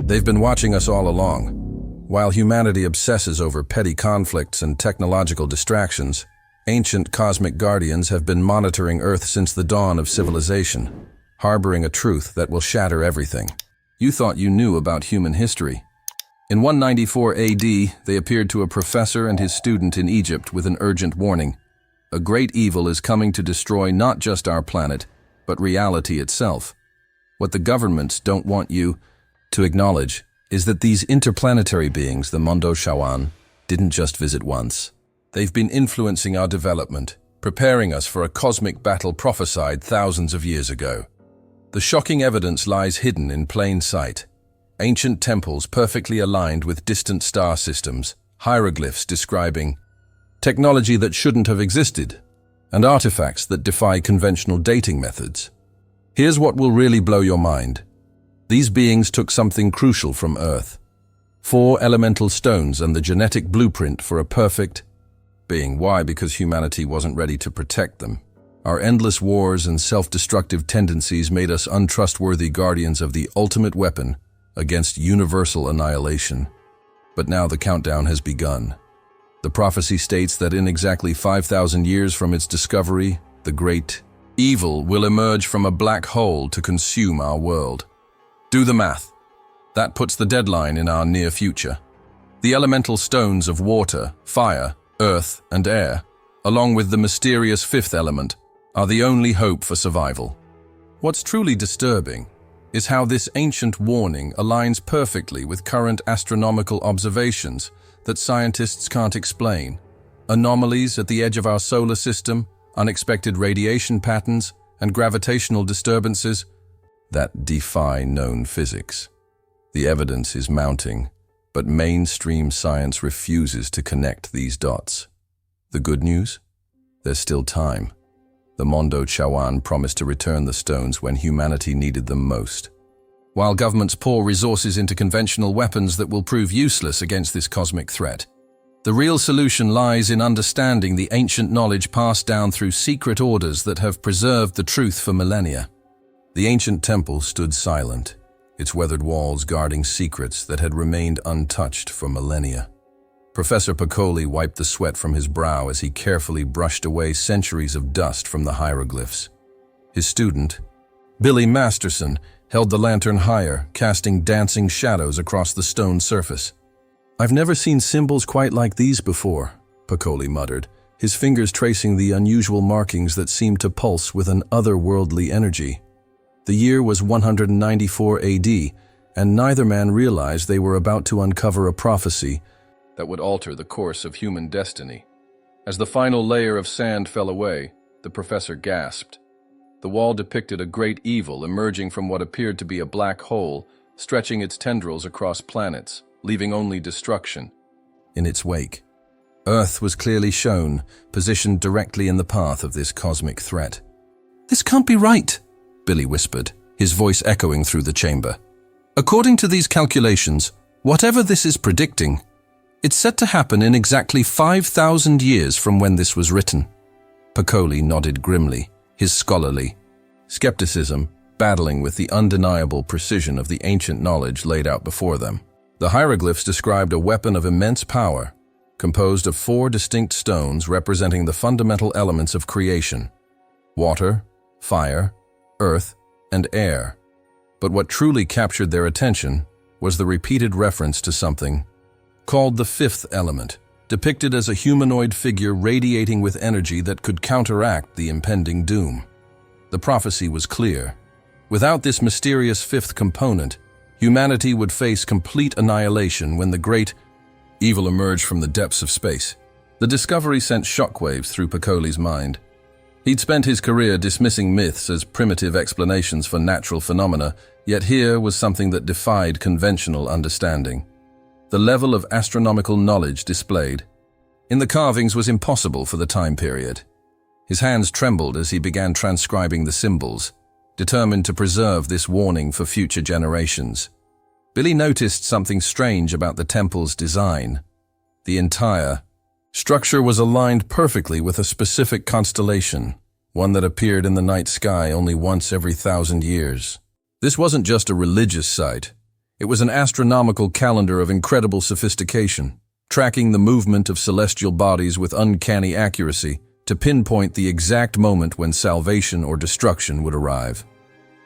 They've been watching us all along. While humanity obsesses over petty conflicts and technological distractions, ancient cosmic guardians have been monitoring Earth since the dawn of civilization, harboring a truth that will shatter everything. You thought you knew about human history. In 194 AD, they appeared to a professor and his student in Egypt with an urgent warning. A great evil is coming to destroy not just our planet, but reality itself. What the governments don't want you to acknowledge is that these interplanetary beings, the Mondo Shawan, didn't just visit once. They've been influencing our development, preparing us for a cosmic battle prophesied thousands of years ago. The shocking evidence lies hidden in plain sight. Ancient temples perfectly aligned with distant star systems, hieroglyphs describing technology that shouldn't have existed, and artifacts that defy conventional dating methods. Here's what will really blow your mind. These beings took something crucial from Earth: 4 elemental stones and the genetic blueprint for a perfect being. Why? Because humanity wasn't ready to protect them. Our endless wars and self-destructive tendencies made us untrustworthy guardians of the ultimate weapon against universal annihilation. But now the countdown has begun. The prophecy states that in exactly 5,000 years from its discovery, the great evil will emerge from a black hole to consume our world. Do the math. That puts the deadline in our near future. The elemental stones of water, fire, earth, and air, along with the mysterious 5th element, are the only hope for survival. What's truly disturbing is how this ancient warning aligns perfectly with current astronomical observations that scientists can't explain. Anomalies at the edge of our solar system, unexpected radiation patterns, and gravitational disturbances that defy known physics. The evidence is mounting, but mainstream science refuses to connect these dots. The good news? There's still time. The Mondo Shawan promised to return the stones when humanity needed them most. While governments pour resources into conventional weapons that will prove useless against this cosmic threat, the real solution lies in understanding the ancient knowledge passed down through secret orders that have preserved the truth for millennia. The ancient temple stood silent, its weathered walls guarding secrets that had remained untouched for millennia. Professor Piccoli wiped the sweat from his brow as he carefully brushed away centuries of dust from the hieroglyphs. His student, Billy Masterson, held the lantern higher, casting dancing shadows across the stone surface. "I've never seen symbols quite like these before," Piccoli muttered, his fingers tracing the unusual markings that seemed to pulse with an otherworldly energy. The year was 194 AD, and neither man realized they were about to uncover a prophecy that would alter the course of human destiny. As the final layer of sand fell away, the professor gasped. The wall depicted a great evil emerging from what appeared to be a black hole, stretching its tendrils across planets, leaving only destruction in its wake. Earth was clearly shown, positioned directly in the path of this cosmic threat. "This can't be right," Billy whispered, his voice echoing through the chamber. "According to these calculations, whatever this is predicting, it's set to happen in exactly 5,000 years from when this was written." Piccoli nodded grimly, his scholarly skepticism battling with the undeniable precision of the ancient knowledge laid out before them. The hieroglyphs described a weapon of immense power, composed of 4 distinct stones representing the fundamental elements of creation: water, fire, earth, and air. But what truly captured their attention was the repeated reference to something called the 5th element, depicted as a humanoid figure radiating with energy that could counteract the impending doom. The prophecy was clear. Without this mysterious 5th component, humanity would face complete annihilation when the great evil emerged from the depths of space. The discovery sent shockwaves through Piccoli's mind. He'd spent his career dismissing myths as primitive explanations for natural phenomena, yet here was something that defied conventional understanding. The level of astronomical knowledge displayed in the carvings was impossible for the time period. His hands trembled as he began transcribing the symbols, determined to preserve this warning for future generations. Billy noticed something strange about the temple's design. The entire structure was aligned perfectly with a specific constellation, one that appeared in the night sky only once every 1,000 years. This wasn't just a religious site. It was an astronomical calendar of incredible sophistication, tracking the movement of celestial bodies with uncanny accuracy to pinpoint the exact moment when salvation or destruction would arrive.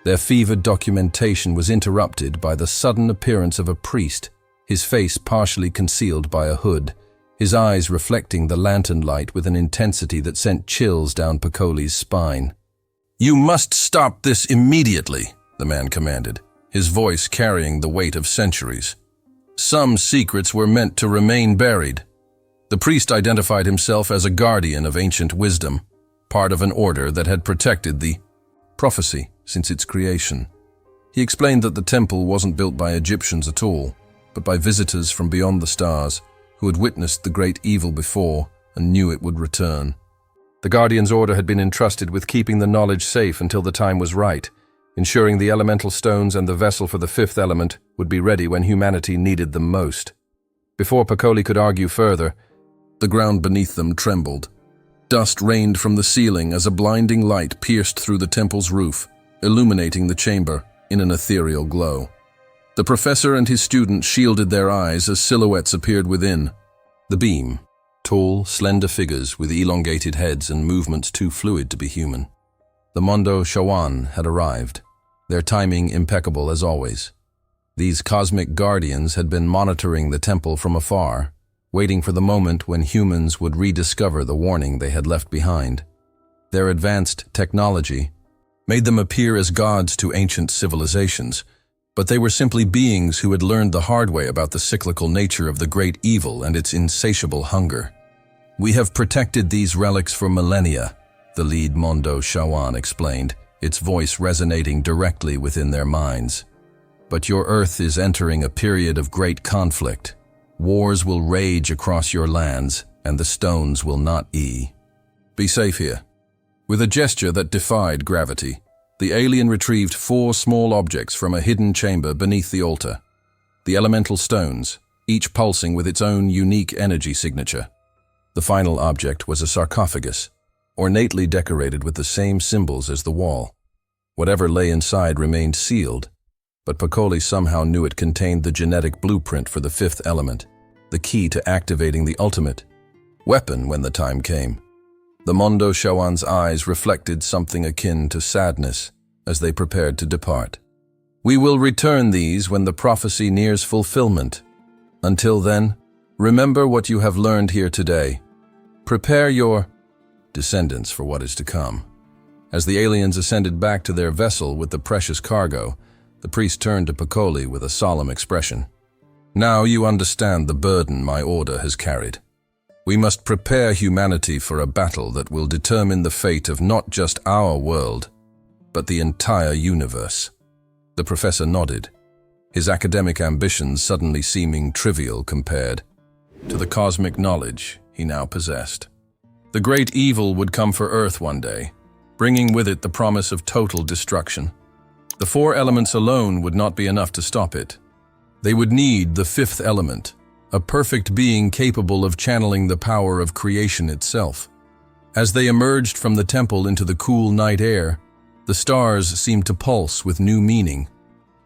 Their fevered documentation was interrupted by the sudden appearance of a priest, his face partially concealed by a hood, his eyes reflecting the lantern light with an intensity that sent chills down Picoli's spine. "You must stop this immediately," the man commanded, his voice carrying the weight of centuries. Some secrets were meant to remain buried. The priest identified himself as a guardian of ancient wisdom, part of an order that had protected the prophecy since its creation. He explained that the temple wasn't built by Egyptians at all, but by visitors from beyond the stars who had witnessed the great evil before and knew it would return. The Guardian's order had been entrusted with keeping the knowledge safe until the time was right, ensuring the elemental stones and the vessel for the fifth element would be ready when humanity needed them most. Before Picoli could argue further, the ground beneath them trembled. Dust rained from the ceiling as a blinding light pierced through the temple's roof, illuminating the chamber in an ethereal glow. The professor and his student shielded their eyes as silhouettes appeared within. The beam, tall, slender figures with elongated heads and movements too fluid to be human. The Mondo Shawan had arrived, their timing impeccable as always. These cosmic guardians had been monitoring the temple from afar, waiting for the moment when humans would rediscover the warning they had left behind. Their advanced technology made them appear as gods to ancient civilizations, but they were simply beings who had learned the hard way about the cyclical nature of the great evil and its insatiable hunger. "We have protected these relics for millennia," the lead Mondo Shawan explained, its voice resonating directly within their minds. "But your Earth is entering a period of great conflict. Wars will rage across your lands, and the stones will not be safe here." With a gesture that defied gravity, the alien retrieved 4 small objects from a hidden chamber beneath the altar. The elemental stones, each pulsing with its own unique energy signature. The final object was a sarcophagus, ornately decorated with the same symbols as the wall. Whatever lay inside remained sealed, but Picoli somehow knew it contained the genetic blueprint for the fifth element, the key to activating the ultimate weapon when the time came. The Mondo Shawan's eyes reflected something akin to sadness as they prepared to depart. "We will return these when the prophecy nears fulfillment. Until then, remember what you have learned here today. Prepare your descendants for what is to come." As the aliens ascended back to their vessel with the precious cargo, the priest turned to Picoli with a solemn expression. "Now you understand the burden my order has carried. We must prepare humanity for a battle that will determine the fate of not just our world, but the entire universe." The professor nodded, his academic ambitions suddenly seeming trivial compared to the cosmic knowledge he now possessed. The great evil would come for Earth one day, bringing with it the promise of total destruction. The 4 elements alone would not be enough to stop it. They would need the fifth element, a perfect being capable of channeling the power of creation itself. As they emerged from the temple into the cool night air, the stars seemed to pulse with new meaning.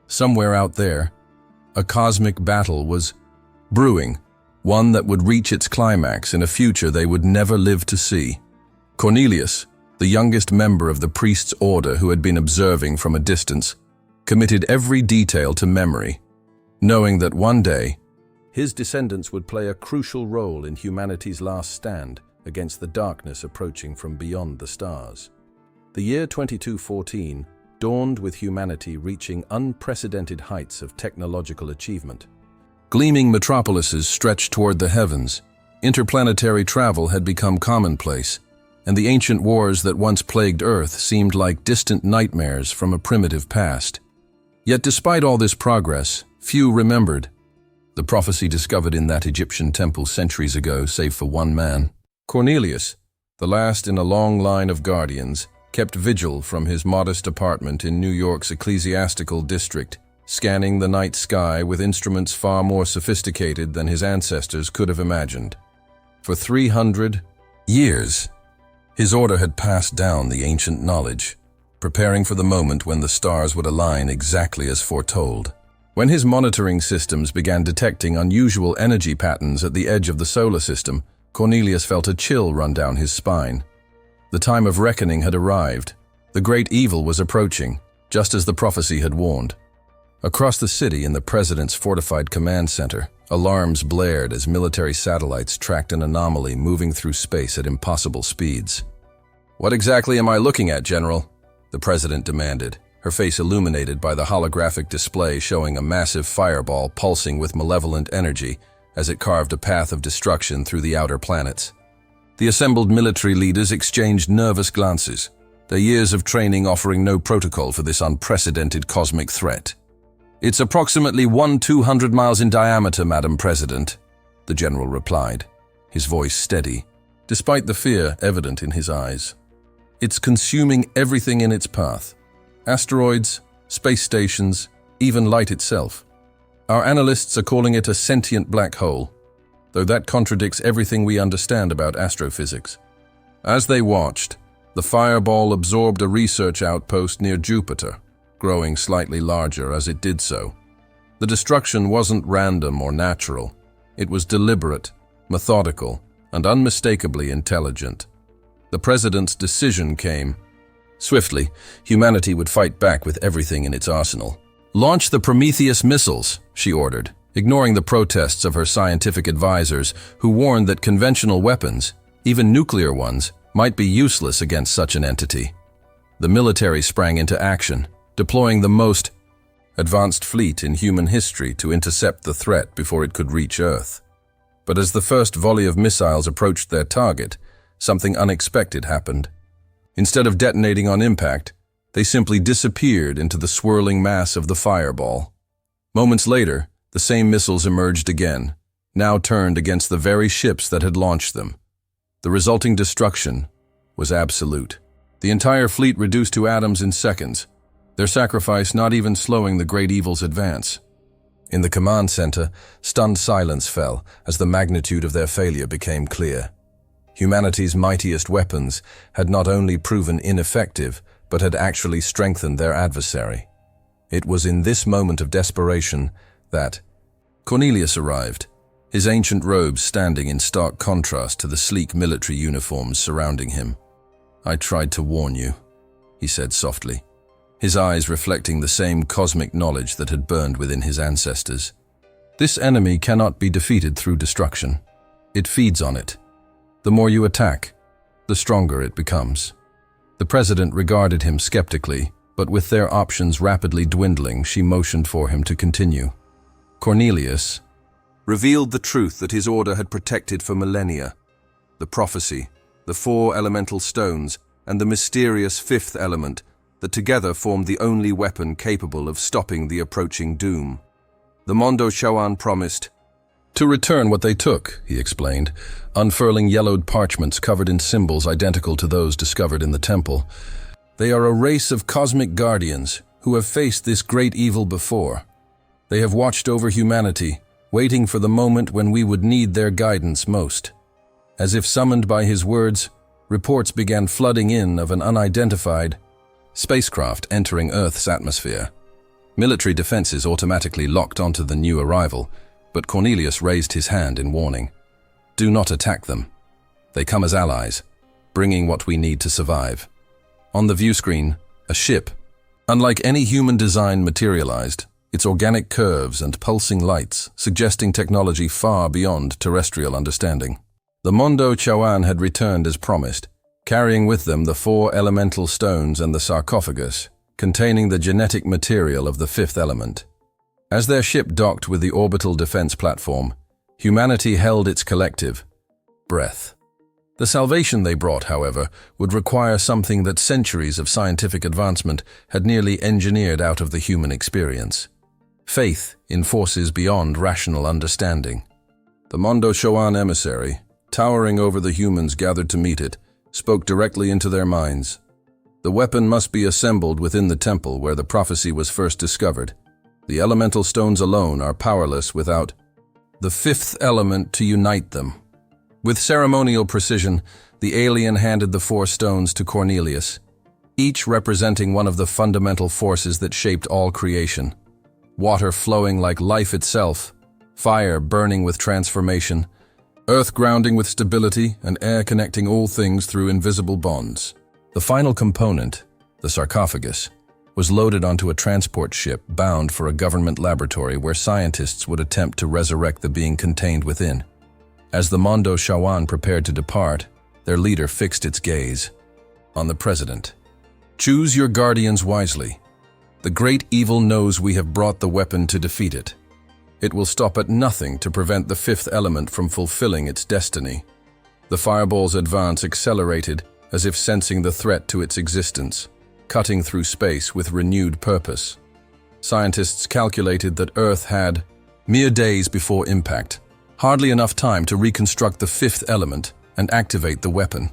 Somewhere out there, a cosmic battle was brewing, one that would reach its climax in a future they would never live to see. Cornelius, the youngest member of the priest's order who had been observing from a distance, committed every detail to memory, knowing that one day, his descendants would play a crucial role in humanity's last stand against the darkness approaching from beyond the stars. The year 2214 dawned with humanity reaching unprecedented heights of technological achievement. Gleaming metropolises stretched toward the heavens, interplanetary travel had become commonplace, and the ancient wars that once plagued Earth seemed like distant nightmares from a primitive past. Yet despite all this progress, few remembered the prophecy discovered in that Egyptian temple centuries ago, save for one man. Cornelius, the last in a long line of guardians, kept vigil from his modest apartment in New York's ecclesiastical district, scanning the night sky with instruments far more sophisticated than his ancestors could have imagined. For 300 years, his order had passed down the ancient knowledge, preparing for the moment when the stars would align exactly as foretold. When his monitoring systems began detecting unusual energy patterns at the edge of the solar system, Cornelius felt a chill run down his spine. The time of reckoning had arrived. The great evil was approaching, just as the prophecy had warned. Across the city, in the president's fortified command center, alarms blared as military satellites tracked an anomaly moving through space at impossible speeds. "What exactly am I looking at, General?" the president demanded, her face illuminated by the holographic display showing a massive fireball pulsing with malevolent energy as it carved a path of destruction through the outer planets. The assembled military leaders exchanged nervous glances, their years of training offering no protocol for this unprecedented cosmic threat. "It's approximately 200 miles in diameter, Madam President," the general replied, his voice steady, despite the fear evident in his eyes. "It's consuming everything in its path. Asteroids, space stations, even light itself. Our analysts are calling it a sentient black hole, though that contradicts everything we understand about astrophysics." As they watched, the fireball absorbed a research outpost near Jupiter, growing slightly larger as it did so. The destruction wasn't random or natural. It was deliberate, methodical, and unmistakably intelligent. The president's decision came. Swiftly, humanity would fight back with everything in its arsenal. "Launch the Prometheus missiles," she ordered, ignoring the protests of her scientific advisors who warned that conventional weapons, even nuclear ones, might be useless against such an entity. The military sprang into action, deploying the most advanced fleet in human history to intercept the threat before it could reach Earth. But as the first volley of missiles approached their target, something unexpected happened. Instead of detonating on impact, they simply disappeared into the swirling mass of the fireball. Moments later, the same missiles emerged again, now turned against the very ships that had launched them. The resulting destruction was absolute. The entire fleet reduced to atoms in seconds, their sacrifice not even slowing the great evil's advance. In the command center, stunned silence fell as the magnitude of their failure became clear. Humanity's mightiest weapons had not only proven ineffective, but had actually strengthened their adversary. It was in this moment of desperation that Cornelius arrived, his ancient robes standing in stark contrast to the sleek military uniforms surrounding him. "I tried to warn you," he said softly, his eyes reflecting the same cosmic knowledge that had burned within his ancestors. "This enemy cannot be defeated through destruction. It feeds on it. The more you attack, the stronger it becomes." The president regarded him skeptically, but with their options rapidly dwindling, she motioned for him to continue. Cornelius revealed the truth that his order had protected for millennia. The prophecy, the 4 elemental stones, and the mysterious 5th element that together formed the only weapon capable of stopping the approaching doom. The Mondo Shawan promised to return what they took, he explained, unfurling yellowed parchments covered in symbols identical to those discovered in the temple. "They are a race of cosmic guardians who have faced this great evil before. They have watched over humanity, waiting for the moment when we would need their guidance most." As if summoned by his words, reports began flooding in of an unidentified spacecraft entering Earth's atmosphere. Military defenses automatically locked onto the new arrival, but Cornelius raised his hand in warning. "Do not attack them. They come as allies, bringing what we need to survive." On the view screen, a ship, unlike any human design, materialized, its organic curves and pulsing lights suggesting technology far beyond terrestrial understanding. The Mondo Chawan had returned as promised, carrying with them the 4 elemental stones and the sarcophagus, containing the genetic material of the 5th element. As their ship docked with the orbital defense platform, humanity held its collective breath. The salvation they brought, however, would require something that centuries of scientific advancement had nearly engineered out of the human experience: faith in forces beyond rational understanding. The Mondo Shoan emissary, towering over the humans gathered to meet it, spoke directly into their minds. The weapon must be assembled within the temple where the prophecy was first discovered. The elemental stones alone are powerless without the 5th element to unite them. With ceremonial precision, the alien handed the 4 stones to Cornelius, each representing one of the fundamental forces that shaped all creation. water flowing like life itself, fire burning with transformation, earth grounding with stability, and air connecting all things through invisible bonds. The final component, the sarcophagus, was loaded onto a transport ship bound for a government laboratory where scientists would attempt to resurrect the being contained within. As the Mondo Shawan prepared to depart, their leader fixed its gaze on the president. "Choose your guardians wisely. The great evil knows we have brought the weapon to defeat it. It will stop at nothing to prevent the fifth element from fulfilling its destiny." The fireball's advance accelerated as if sensing the threat to its existence, cutting through space with renewed purpose. Scientists calculated that Earth had, mere days before impact, hardly enough time to reconstruct the fifth element and activate the weapon.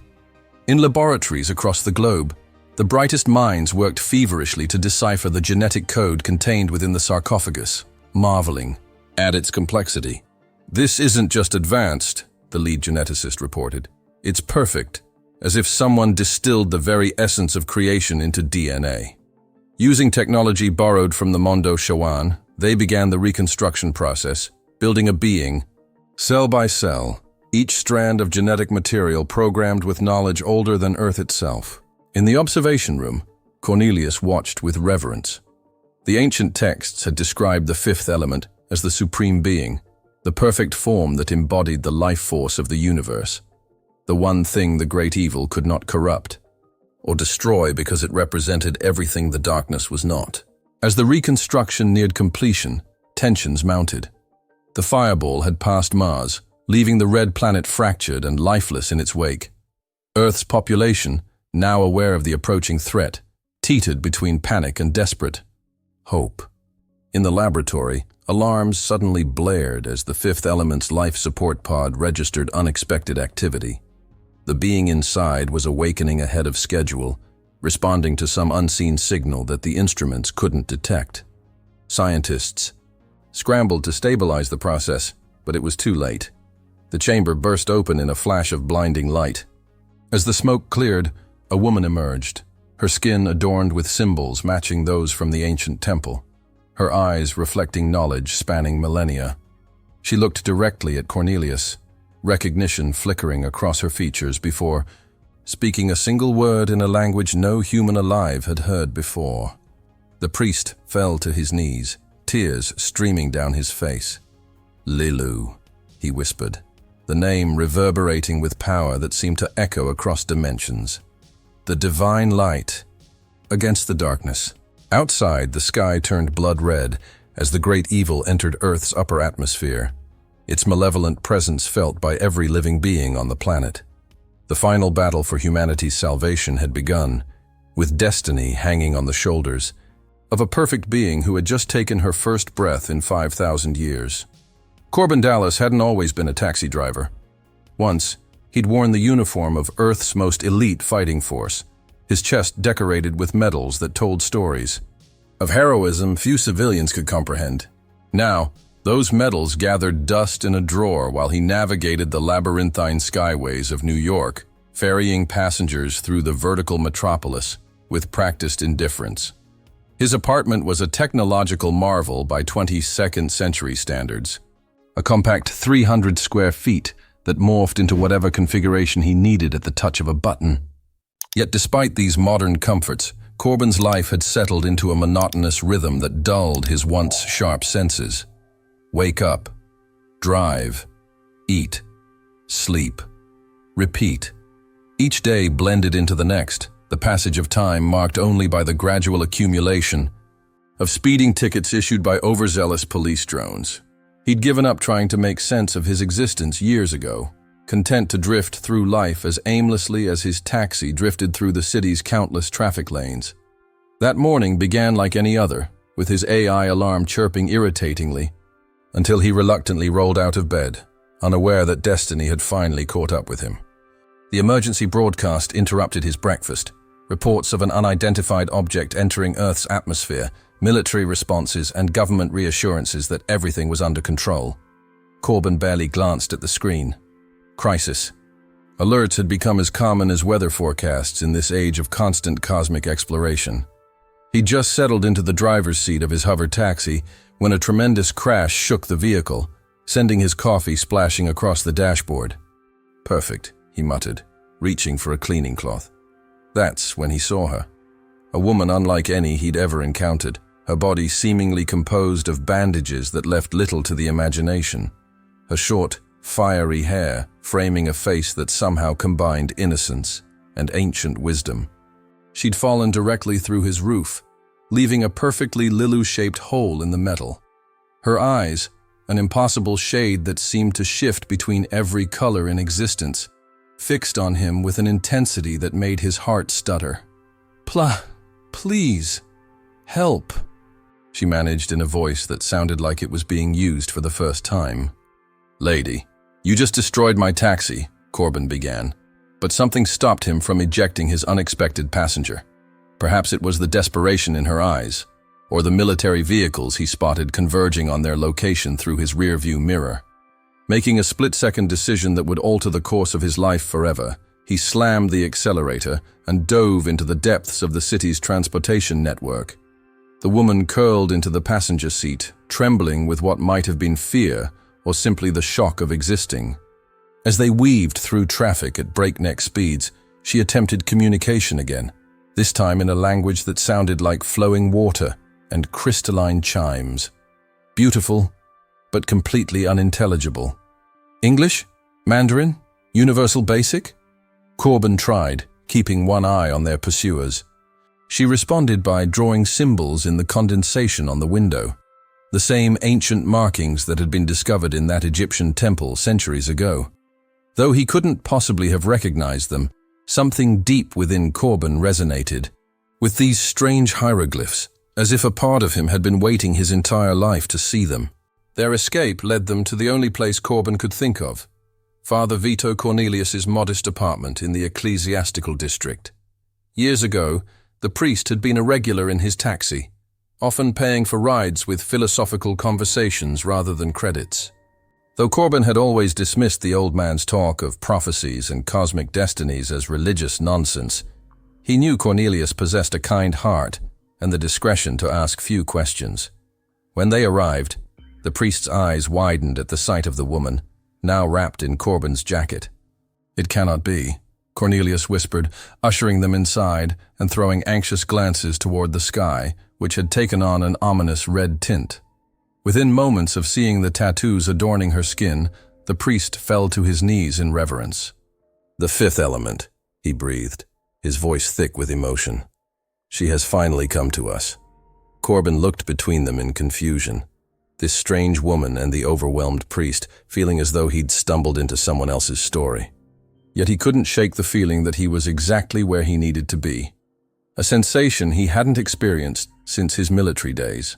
In laboratories across the globe, the brightest minds worked feverishly to decipher the genetic code contained within the sarcophagus, marveling at its complexity. "This isn't just advanced," the lead geneticist reported. "It's perfect, as if someone distilled the very essence of creation into DNA." Using technology borrowed from the Mondo Shawan, they began the reconstruction process, building a being, cell by cell, each strand of genetic material programmed with knowledge older than Earth itself. In the observation room, Cornelius watched with reverence. The ancient texts had described the fifth element as the supreme being, the perfect form that embodied the life force of the universe, the one thing the great evil could not corrupt or destroy because it represented everything the darkness was not. As the reconstruction neared completion, tensions mounted. The fireball had passed Mars, leaving the red planet fractured and lifeless in its wake. Earth's population, now aware of the approaching threat, teetered between panic and desperate hope. In the laboratory, alarms suddenly blared as the fifth element's life support pod registered unexpected activity. The being inside was awakening ahead of schedule, responding to some unseen signal that the instruments couldn't detect. Scientists scrambled to stabilize the process, but it was too late. The chamber burst open in a flash of blinding light. As the smoke cleared, a woman emerged, her skin adorned with symbols matching those from the ancient temple, her eyes reflecting knowledge spanning millennia. She looked directly at Cornelius, recognition flickering across her features before speaking a single word in a language no human alive had heard before. The priest fell to his knees, tears streaming down his face. "Lilu," he whispered, the name reverberating with power that seemed to echo across dimensions. The divine light against the darkness. Outside, the sky turned blood red as the great evil entered Earth's upper atmosphere, its malevolent presence felt by every living being on the planet. The final battle for humanity's salvation had begun, with destiny hanging on the shoulders of a perfect being who had just taken her first breath in 5,000 years. Corbin Dallas hadn't always been a taxi driver. Once, he'd worn the uniform of Earth's most elite fighting force, his chest decorated with medals that told stories of heroism few civilians could comprehend. Now, those medals gathered dust in a drawer while he navigated the labyrinthine skyways of New York, ferrying passengers through the vertical metropolis with practiced indifference. His apartment was a technological marvel by 22nd century standards, a compact 300 square feet that morphed into whatever configuration he needed at the touch of a button. Yet despite these modern comforts, Corbin's life had settled into a monotonous rhythm that dulled his once sharp senses. Wake up, drive, eat, sleep, repeat. Each day blended into the next, the passage of time marked only by the gradual accumulation of speeding tickets issued by overzealous police drones. He'd given up trying to make sense of his existence years ago, content to drift through life as aimlessly as his taxi drifted through the city's countless traffic lanes. That morning began like any other, with his AI alarm chirping irritatingly, until he reluctantly rolled out of bed, unaware that destiny had finally caught up with him. The emergency broadcast interrupted his breakfast. Reports of an unidentified object entering Earth's atmosphere, military responses, and government reassurances that everything was under control. Corbin barely glanced at the screen. Crisis. Alerts had become as common as weather forecasts in this age of constant cosmic exploration. He'd just settled into the driver's seat of his hover taxi when a tremendous crash shook the vehicle, sending his coffee splashing across the dashboard. "Perfect," he muttered, reaching for a cleaning cloth. That's when he saw her. A woman unlike any he'd ever encountered, her body seemingly composed of bandages that left little to the imagination. Her short, fiery hair framing a face that somehow combined innocence and ancient wisdom. She'd fallen directly through his roof, leaving a perfectly Lilu-shaped hole in the metal. Her eyes, an impossible shade that seemed to shift between every color in existence, fixed on him with an intensity that made his heart stutter. Please, help," she managed in a voice that sounded like it was being used for the first time. "Lady, you just destroyed my taxi," Corbin began, but something stopped him from ejecting his unexpected passenger. Perhaps it was the desperation in her eyes, or the military vehicles he spotted converging on their location through his rearview mirror. Making a split-second decision that would alter the course of his life forever, he slammed the accelerator and dove into the depths of the city's transportation network. The woman curled into the passenger seat, trembling with what might have been fear or simply the shock of existing. As they weaved through traffic at breakneck speeds, she attempted communication again, this time in a language that sounded like flowing water and crystalline chimes. Beautiful, but completely unintelligible. English? Mandarin? Universal Basic? Corbin tried, keeping one eye on their pursuers. She responded by drawing symbols in the condensation on the window, the same ancient markings that had been discovered in that Egyptian temple centuries ago. Though he couldn't possibly have recognized them, something deep within Corbin resonated with these strange hieroglyphs, as if a part of him had been waiting his entire life to see them. Their escape led them to the only place Corbin could think of, Father Vito Cornelius's modest apartment in the ecclesiastical district. Years ago, the priest had been a regular in his taxi, often paying for rides with philosophical conversations rather than credits. Though Corbin had always dismissed the old man's talk of prophecies and cosmic destinies as religious nonsense, he knew Cornelius possessed a kind heart and the discretion to ask few questions. When they arrived, the priest's eyes widened at the sight of the woman, now wrapped in Corbin's jacket. "It cannot be," Cornelius whispered, ushering them inside and throwing anxious glances toward the sky, which had taken on an ominous red tint. Within moments of seeing the tattoos adorning her skin, the priest fell to his knees in reverence. "The fifth element," he breathed, his voice thick with emotion. "She has finally come to us." Corbin looked between them in confusion. This strange woman and the overwhelmed priest, feeling as though he'd stumbled into someone else's story. Yet he couldn't shake the feeling that he was exactly where he needed to be. A sensation he hadn't experienced since his military days.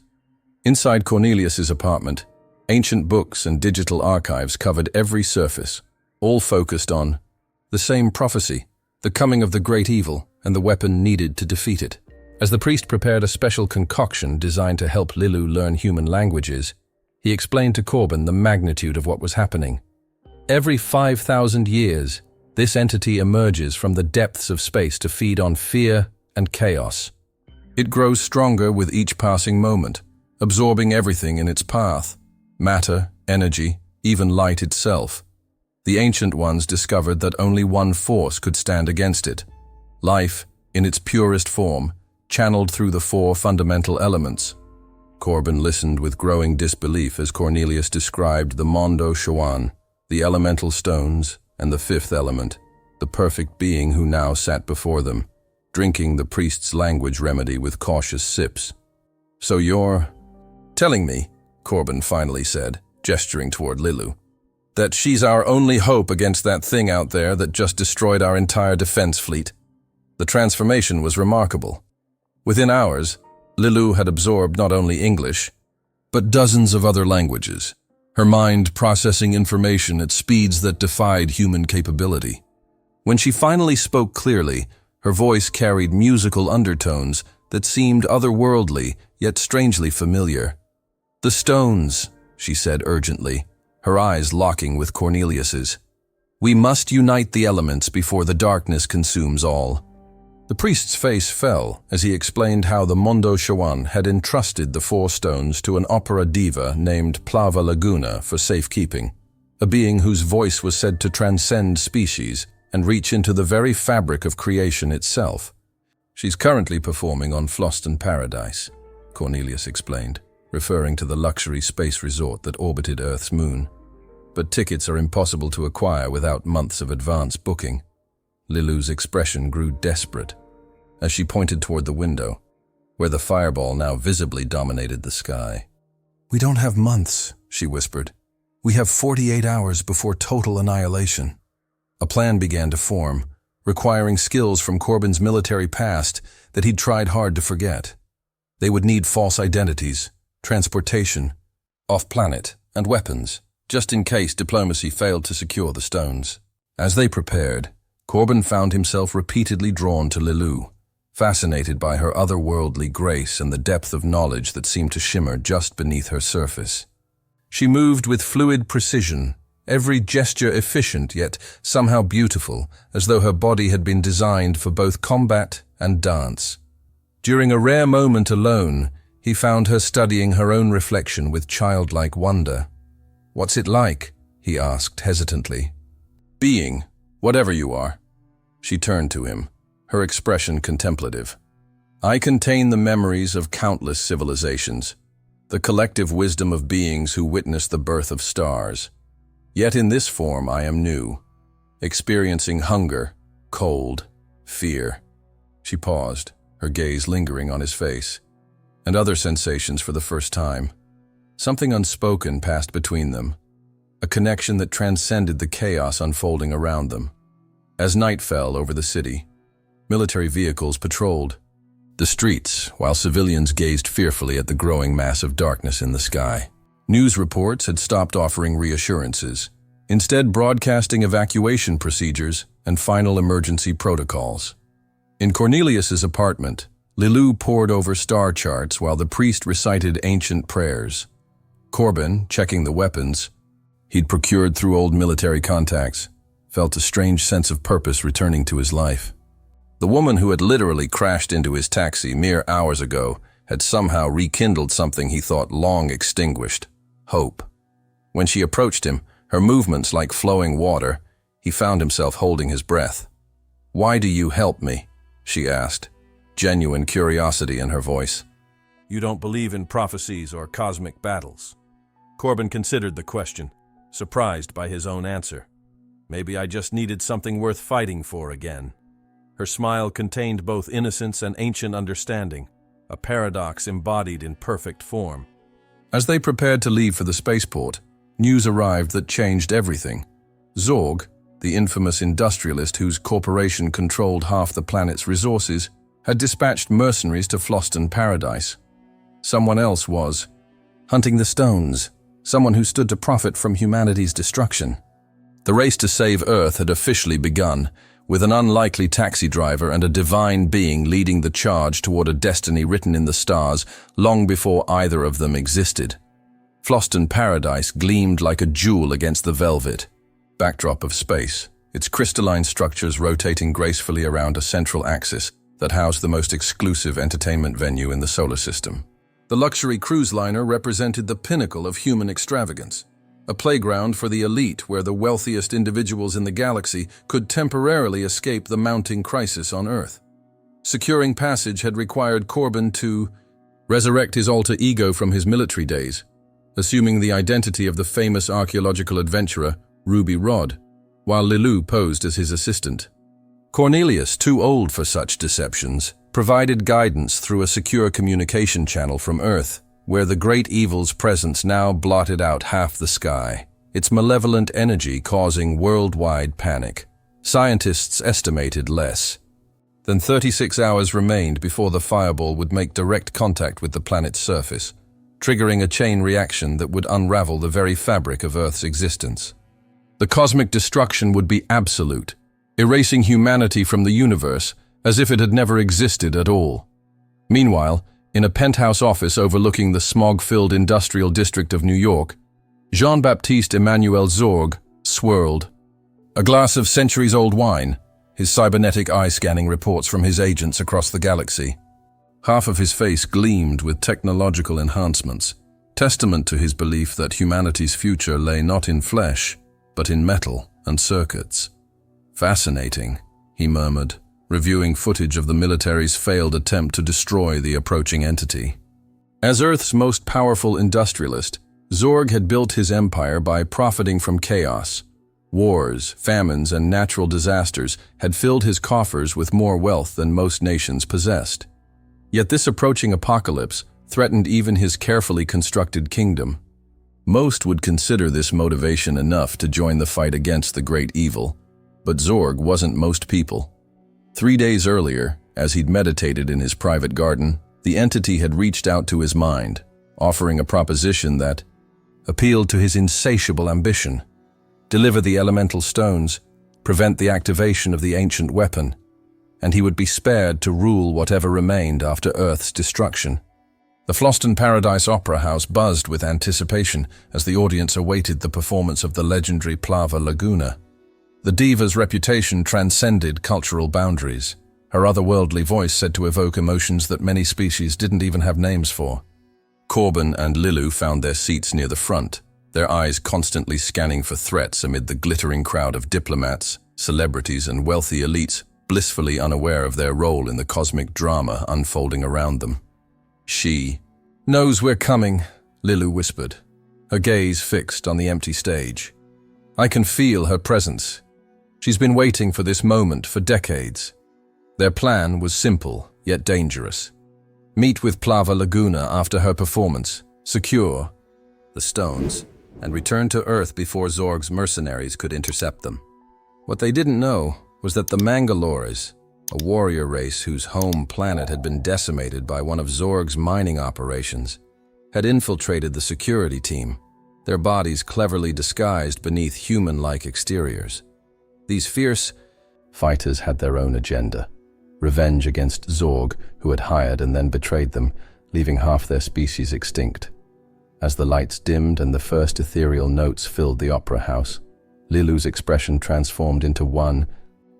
Inside Cornelius's apartment, ancient books and digital archives covered every surface, all focused on the same prophecy, the coming of the great evil and the weapon needed to defeat it. As the priest prepared a special concoction designed to help Lilu learn human languages, he explained to Corbin the magnitude of what was happening. Every 5,000 years, this entity emerges from the depths of space to feed on fear and chaos. It grows stronger with each passing moment, absorbing everything in its path, matter, energy, even light itself. The ancient ones discovered that only one force could stand against it: life, in its purest form, channeled through the four fundamental elements. Corbin listened with growing disbelief as Cornelius described the Mondo Shawan, the elemental stones, and the fifth element, the perfect being who now sat before them, drinking the priest's language remedy with cautious sips. "So you're telling me," Corbin finally said, gesturing toward Lilu, "that she's our only hope against that thing out there that just destroyed our entire defense fleet?" The transformation was remarkable. Within hours, Lilu had absorbed not only English, but dozens of other languages, her mind processing information at speeds that defied human capability. When she finally spoke clearly, her voice carried musical undertones that seemed otherworldly yet strangely familiar. "The stones," she said urgently, her eyes locking with Cornelius's. "We must unite the elements before the darkness consumes all." The priest's face fell as he explained how the Mondo Shawan had entrusted the 4 stones to an opera diva named Plava Laguna for safekeeping, a being whose voice was said to transcend species and reach into the very fabric of creation itself. "She's currently performing on Floston Paradise," Cornelius explained, referring to the luxury space resort that orbited Earth's moon. "But tickets are impossible to acquire without months of advance booking." Lilu's expression grew desperate as she pointed toward the window, where the fireball now visibly dominated the sky. "We don't have months," she whispered. "We have 48 hours before total annihilation." A plan began to form, requiring skills from Corbin's military past that he'd tried hard to forget. They would need false identities, transportation, off-planet, and weapons, just in case diplomacy failed to secure the stones. As they prepared, Corbin found himself repeatedly drawn to Lilu, fascinated by her otherworldly grace and the depth of knowledge that seemed to shimmer just beneath her surface. She moved with fluid precision, every gesture efficient yet somehow beautiful, as though her body had been designed for both combat and dance. During a rare moment alone, he found her studying her own reflection with childlike wonder. "What's it like?" he asked hesitantly. "Being, whatever you are." She turned to him, her expression contemplative. "I contain the memories of countless civilizations, the collective wisdom of beings who witnessed the birth of stars. Yet in this form I am new, experiencing hunger, cold, fear." She paused, her gaze lingering on his face, and other sensations for the first time. Something unspoken passed between them, a connection that transcended the chaos unfolding around them. As night fell over the city, military vehicles patrolled the streets while civilians gazed fearfully at the growing mass of darkness in the sky. News reports had stopped offering reassurances, instead broadcasting evacuation procedures and final emergency protocols. In Cornelius's apartment, Lilu pored over star charts while the priest recited ancient prayers. Corbin, checking the weapons he'd procured through old military contacts, felt a strange sense of purpose returning to his life. The woman who had literally crashed into his taxi mere hours ago had somehow rekindled something he thought long extinguished: hope. When she approached him, her movements like flowing water, he found himself holding his breath. "Why do you help me?" she asked, genuine curiosity in her voice. "You don't believe in prophecies or cosmic battles?" Corbin considered the question, surprised by his own answer. "Maybe I just needed something worth fighting for again." Her smile contained both innocence and ancient understanding, a paradox embodied in perfect form. As they prepared to leave for the spaceport, news arrived that changed everything. Zorg, the infamous industrialist whose corporation controlled half the planet's resources, had dispatched mercenaries to Floston Paradise. Someone else was hunting the stones, someone who stood to profit from humanity's destruction. The race to save Earth had officially begun, with an unlikely taxi driver and a divine being leading the charge toward a destiny written in the stars long before either of them existed. Floston Paradise gleamed like a jewel against the velvet backdrop of space, its crystalline structures rotating gracefully around a central axis that housed the most exclusive entertainment venue in the solar system. The luxury cruise liner represented the pinnacle of human extravagance, a playground for the elite where the wealthiest individuals in the galaxy could temporarily escape the mounting crisis on Earth. Securing passage had required Corbin to resurrect his alter ego from his military days, assuming the identity of the famous archaeological adventurer Ruby Rod, while Lilu posed as his assistant. Cornelius, too old for such deceptions, provided guidance through a secure communication channel from Earth, where the great evil's presence now blotted out half the sky, its malevolent energy causing worldwide panic. Scientists estimated less than 36 hours remained before the fireball would make direct contact with the planet's surface, triggering a chain reaction that would unravel the very fabric of Earth's existence. The cosmic destruction would be absolute, erasing humanity from the universe as if it had never existed at all. Meanwhile, in a penthouse office overlooking the smog-filled industrial district of New York, Jean-Baptiste Emmanuel Zorg swirled. A glass of centuries-old wine, his cybernetic eye scanning reports from his agents across the galaxy. Half of his face gleamed with technological enhancements, testament to his belief that humanity's future lay not in flesh, but in metal and circuits. "Fascinating," he murmured, reviewing footage of the military's failed attempt to destroy the approaching entity. As Earth's most powerful industrialist, Zorg had built his empire by profiting from chaos. Wars, famines, and natural disasters had filled his coffers with more wealth than most nations possessed. Yet this approaching apocalypse threatened even his carefully constructed kingdom. Most would consider this motivation enough to join the fight against the great evil, but Zorg wasn't most people. 3 days earlier, as he'd meditated in his private garden, the entity had reached out to his mind, offering a proposition that appealed to his insatiable ambition. Deliver the elemental stones, prevent the activation of the ancient weapon, and he would be spared to rule whatever remained after Earth's destruction. The Floston Paradise Opera House buzzed with anticipation as the audience awaited the performance of the legendary Plava Laguna. The diva's reputation transcended cultural boundaries. Her otherworldly voice said to evoke emotions that many species didn't even have names for. Corbin and Lilu found their seats near the front, their eyes constantly scanning for threats amid the glittering crowd of diplomats, celebrities, and wealthy elites, blissfully unaware of their role in the cosmic drama unfolding around them. "She knows we're coming," Lilu whispered, her gaze fixed on the empty stage. "I can feel her presence. She's been waiting for this moment for decades." Their plan was simple, yet dangerous. Meet with Plava Laguna after her performance, secure the stones, and return to Earth before Zorg's mercenaries could intercept them. What they didn't know was that the Mangalores, a warrior race whose home planet had been decimated by one of Zorg's mining operations, had infiltrated the security team, their bodies cleverly disguised beneath human-like exteriors. These fierce fighters had their own agenda: revenge against Zorg, who had hired and then betrayed them, leaving half their species extinct. As the lights dimmed and the first ethereal notes filled the opera house, Lilu's expression transformed into one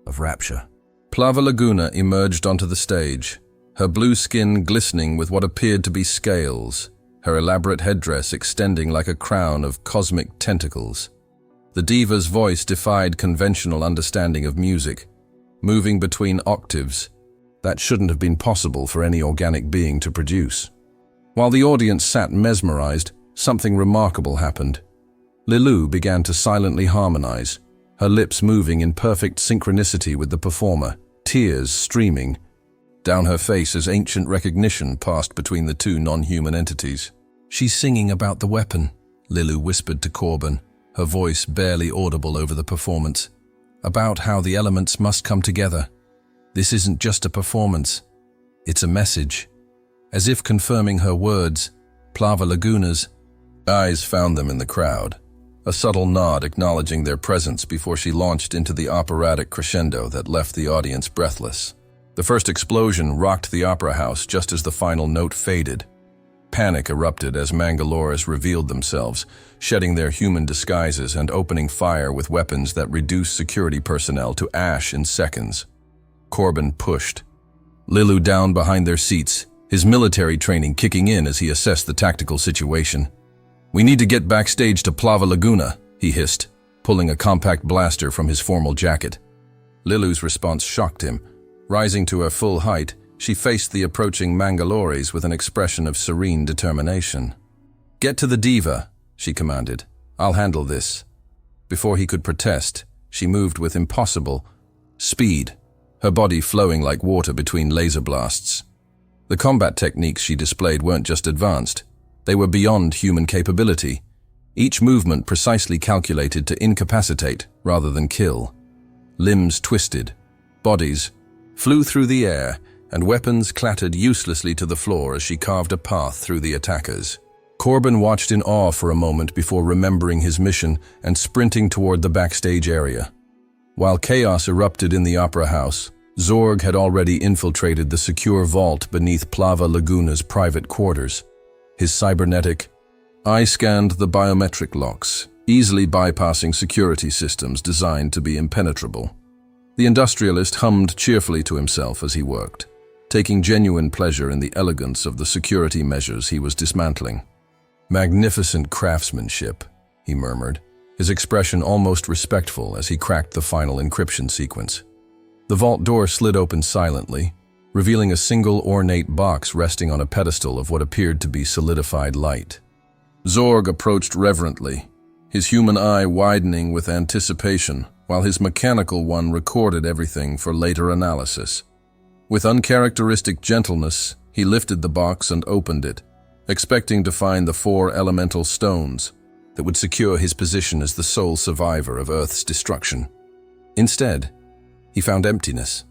of rapture. Plava Laguna emerged onto the stage, her blue skin glistening with what appeared to be scales, her elaborate headdress extending like a crown of cosmic tentacles. The diva's voice defied conventional understanding of music, moving between octaves that shouldn't have been possible for any organic being to produce. While the audience sat mesmerized, something remarkable happened. Lilu began to silently harmonize, her lips moving in perfect synchronicity with the performer, tears streaming down her face as ancient recognition passed between the two non-human entities. "She's singing about the weapon," Lilu whispered to Corbin, her voice barely audible over the performance. "About how the elements must come together. This isn't just a performance, it's a message." As if confirming her words, Plava Laguna's eyes found them in the crowd, a subtle nod acknowledging their presence before she launched into the operatic crescendo that left the audience breathless. The first explosion rocked the opera house just as the final note faded. Panic erupted as Mangalores revealed themselves, shedding their human disguises and opening fire with weapons that reduced security personnel to ash in seconds. Corbin pushed Lilu down behind their seats, his military training kicking in as he assessed the tactical situation. "We need to get backstage to Plava Laguna," he hissed, pulling a compact blaster from his formal jacket. Lilu's response shocked him. Rising to her full height, she faced the approaching Mangalores with an expression of serene determination. "Get to the diva," she commanded. "I'll handle this." Before he could protest, she moved with impossible speed, her body flowing like water between laser blasts. The combat techniques she displayed weren't just advanced, they were beyond human capability, each movement precisely calculated to incapacitate rather than kill. Limbs twisted, bodies flew through the air, and weapons clattered uselessly to the floor as she carved a path through the attackers. Corbin watched in awe for a moment before remembering his mission and sprinting toward the backstage area. While chaos erupted in the opera house, Zorg had already infiltrated the secure vault beneath Plava Laguna's private quarters. His cybernetic eye scanned the biometric locks, easily bypassing security systems designed to be impenetrable. The industrialist hummed cheerfully to himself as he worked, taking genuine pleasure in the elegance of the security measures he was dismantling. "Magnificent craftsmanship," he murmured, his expression almost respectful as he cracked the final encryption sequence. The vault door slid open silently, revealing a single ornate box resting on a pedestal of what appeared to be solidified light. Zorg approached reverently, his human eye widening with anticipation, while his mechanical one recorded everything for later analysis. With uncharacteristic gentleness, he lifted the box and opened it, expecting to find the 4 elemental stones that would secure his position as the sole survivor of Earth's destruction. Instead, he found emptiness,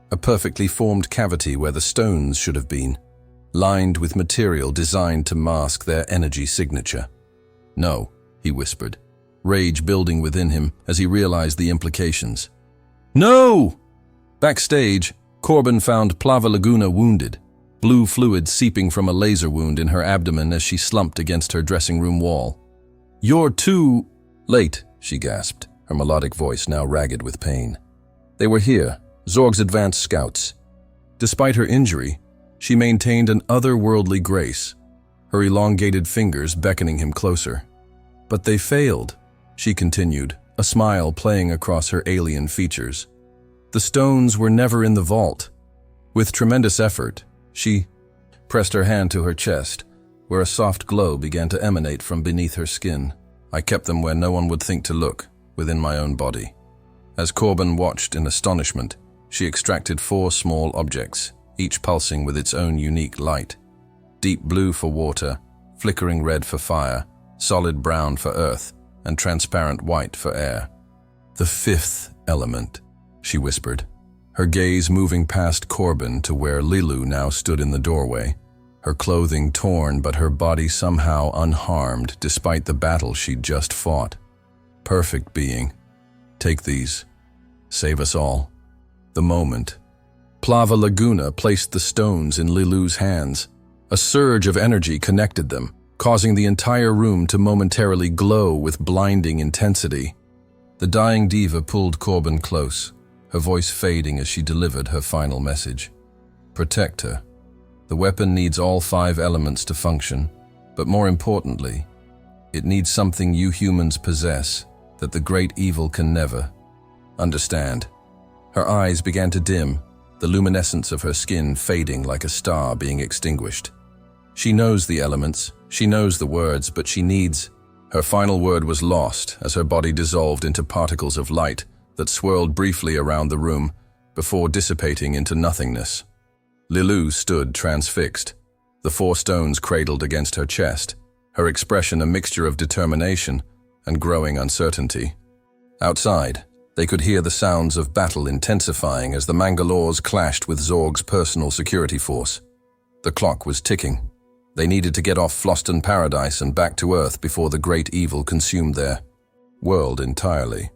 a perfectly formed cavity where the stones should have been, lined with material designed to mask their energy signature. "No," he whispered, rage building within him as he realized the implications. "No!" Backstage, Corbin found Plava Laguna wounded, blue fluid seeping from a laser wound in her abdomen as she slumped against her dressing room wall. "You're too late," she gasped, her melodic voice now ragged with pain. They were here, Zorg's advanced scouts. Despite her injury, she maintained an otherworldly grace, her elongated fingers beckoning him closer. "But they failed," she continued, a smile playing across her alien features. "The stones were never in the vault." With tremendous effort, she pressed her hand to her chest, where a soft glow began to emanate from beneath her skin. "I kept them where no one would think to look, within my own body." As Corbin watched in astonishment, she extracted 4 small objects, each pulsing with its own unique light. Deep blue for water, flickering red for fire, solid brown for earth, and transparent white for air. "The 5th element," she whispered, her gaze moving past Corbin to where Lilu now stood in the doorway, her clothing torn but her body somehow unharmed despite the battle she'd just fought. "Perfect being. Take these. Save us all." The moment. Plava Laguna placed the stones in Lilu's hands. A surge of energy connected them, causing the entire room to momentarily glow with blinding intensity. The dying diva pulled Corbin close, her voice fading as she delivered her final message. "Protect her. The weapon needs all 5 elements to function, but more importantly, it needs something you humans possess that the great evil can never. Understand?" Her eyes began to dim, the luminescence of her skin fading like a star being extinguished. She knows the elements, she knows the words, but she needs... Her final word was lost as her body dissolved into particles of light that swirled briefly around the room before dissipating into nothingness. Lilu stood transfixed, the 4 stones cradled against her chest, her expression a mixture of determination and growing uncertainty. Outside, they could hear the sounds of battle intensifying as the Mangalores clashed with Zorg's personal security force. The clock was ticking. They needed to get off Floston Paradise and back to Earth before the great evil consumed their world entirely.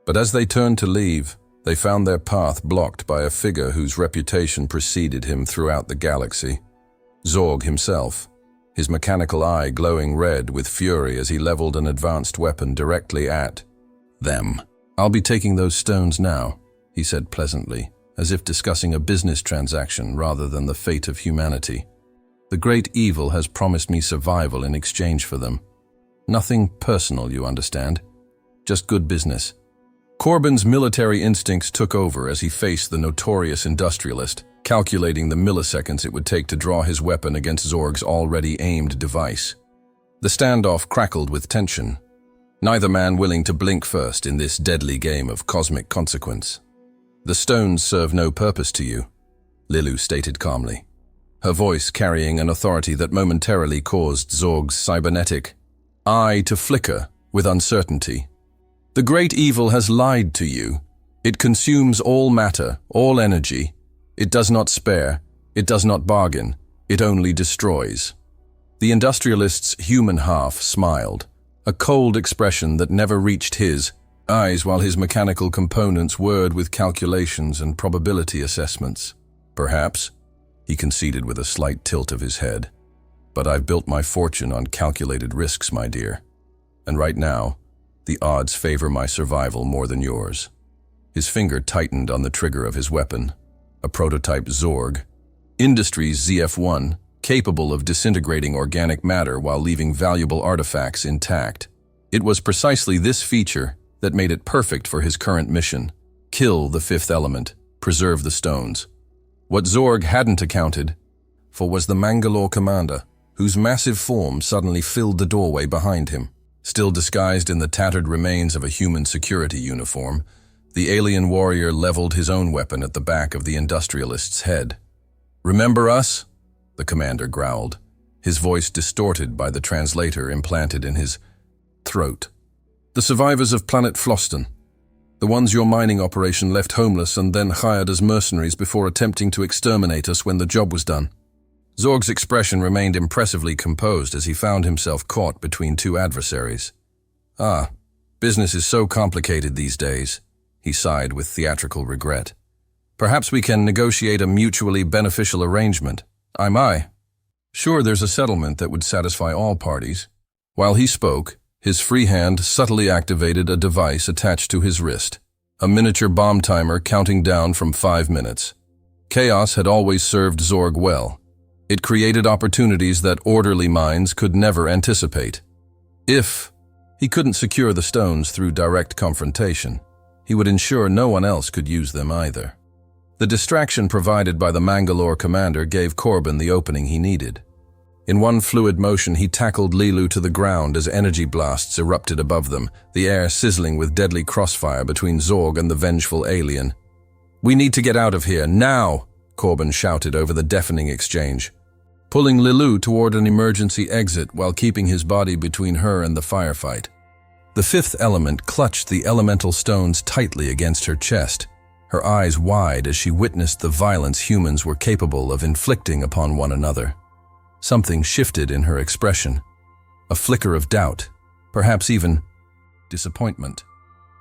But as they turned to leave, they found their path blocked by a figure whose reputation preceded him throughout the galaxy. Zorg himself, his mechanical eye glowing red with fury as he leveled an advanced weapon directly at them. "I'll be taking those stones now," he said pleasantly, as if discussing a business transaction rather than the fate of humanity. "The great evil has promised me survival in exchange for them. Nothing personal, you understand. Just good business." Corbin's military instincts took over as he faced the notorious industrialist, calculating the milliseconds it would take to draw his weapon against Zorg's already aimed device. The standoff crackled with tension, neither man willing to blink first in this deadly game of cosmic consequence. "The stones serve no purpose to you," Lilu stated calmly, her voice carrying an authority that momentarily caused Zorg's cybernetic eye to flicker with uncertainty. "The great evil has lied to you. It consumes all matter, all energy. It does not spare, it does not bargain, it only destroys." The industrialist's human half smiled, a cold expression that never reached his eyes while his mechanical components whirred with calculations and probability assessments. "Perhaps," he conceded with a slight tilt of his head, "but I've built my fortune on calculated risks, my dear. And right now, the odds favor my survival more than yours." His finger tightened on the trigger of his weapon, a prototype Zorg. Industries ZF-1, capable of disintegrating organic matter while leaving valuable artifacts intact. It was precisely this feature that made it perfect for his current mission: kill the fifth element, preserve the stones. What Zorg hadn't accounted for was the Mangalore commander, whose massive form suddenly filled the doorway behind him. Still disguised in the tattered remains of a human security uniform, the alien warrior leveled his own weapon at the back of the industrialist's head. "Remember us?" the commander growled, his voice distorted by the translator implanted in his throat. "The survivors of planet Floston. The ones your mining operation left homeless and then hired as mercenaries before attempting to exterminate us when the job was done." Zorg's expression remained impressively composed as he found himself caught between two adversaries. "Ah, business is so complicated these days," he sighed with theatrical regret. "Perhaps we can negotiate a mutually beneficial arrangement. I. Sure, there's a settlement that would satisfy all parties." While he spoke, his free hand subtly activated a device attached to his wrist, a miniature bomb timer counting down from 5 minutes. Chaos had always served Zorg well. It created opportunities that orderly minds could never anticipate. If he couldn't secure the stones through direct confrontation, he would ensure no one else could use them either. The distraction provided by the Mangalore commander gave Corbin the opening he needed. In one fluid motion, he tackled Lilu to the ground as energy blasts erupted above them, the air sizzling with deadly crossfire between Zorg and the vengeful alien. "We need to get out of here, now!" Corbin shouted over the deafening exchange, pulling Lilu toward an emergency exit while keeping his body between her and the firefight. The fifth element clutched the elemental stones tightly against her chest, her eyes wide as she witnessed the violence humans were capable of inflicting upon one another. Something shifted in her expression, a flicker of doubt, perhaps even disappointment.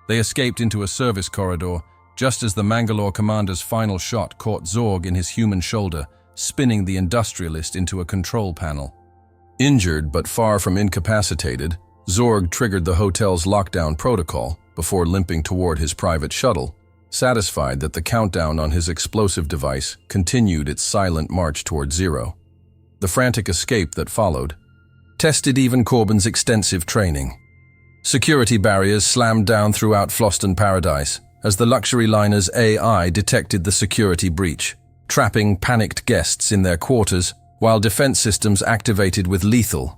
They escaped into a service corridor just as the Mangalore commander's final shot caught Zorg in his human shoulder, spinning the industrialist into a control panel. Injured but far from incapacitated, Zorg triggered the hotel's lockdown protocol before limping toward his private shuttle, satisfied that the countdown on his explosive device continued its silent march toward zero. The frantic escape that followed tested even Corbin's extensive training. Security barriers slammed down throughout Floston Paradise as the luxury liner's AI detected the security breach, trapping panicked guests in their quarters while defense systems activated with lethal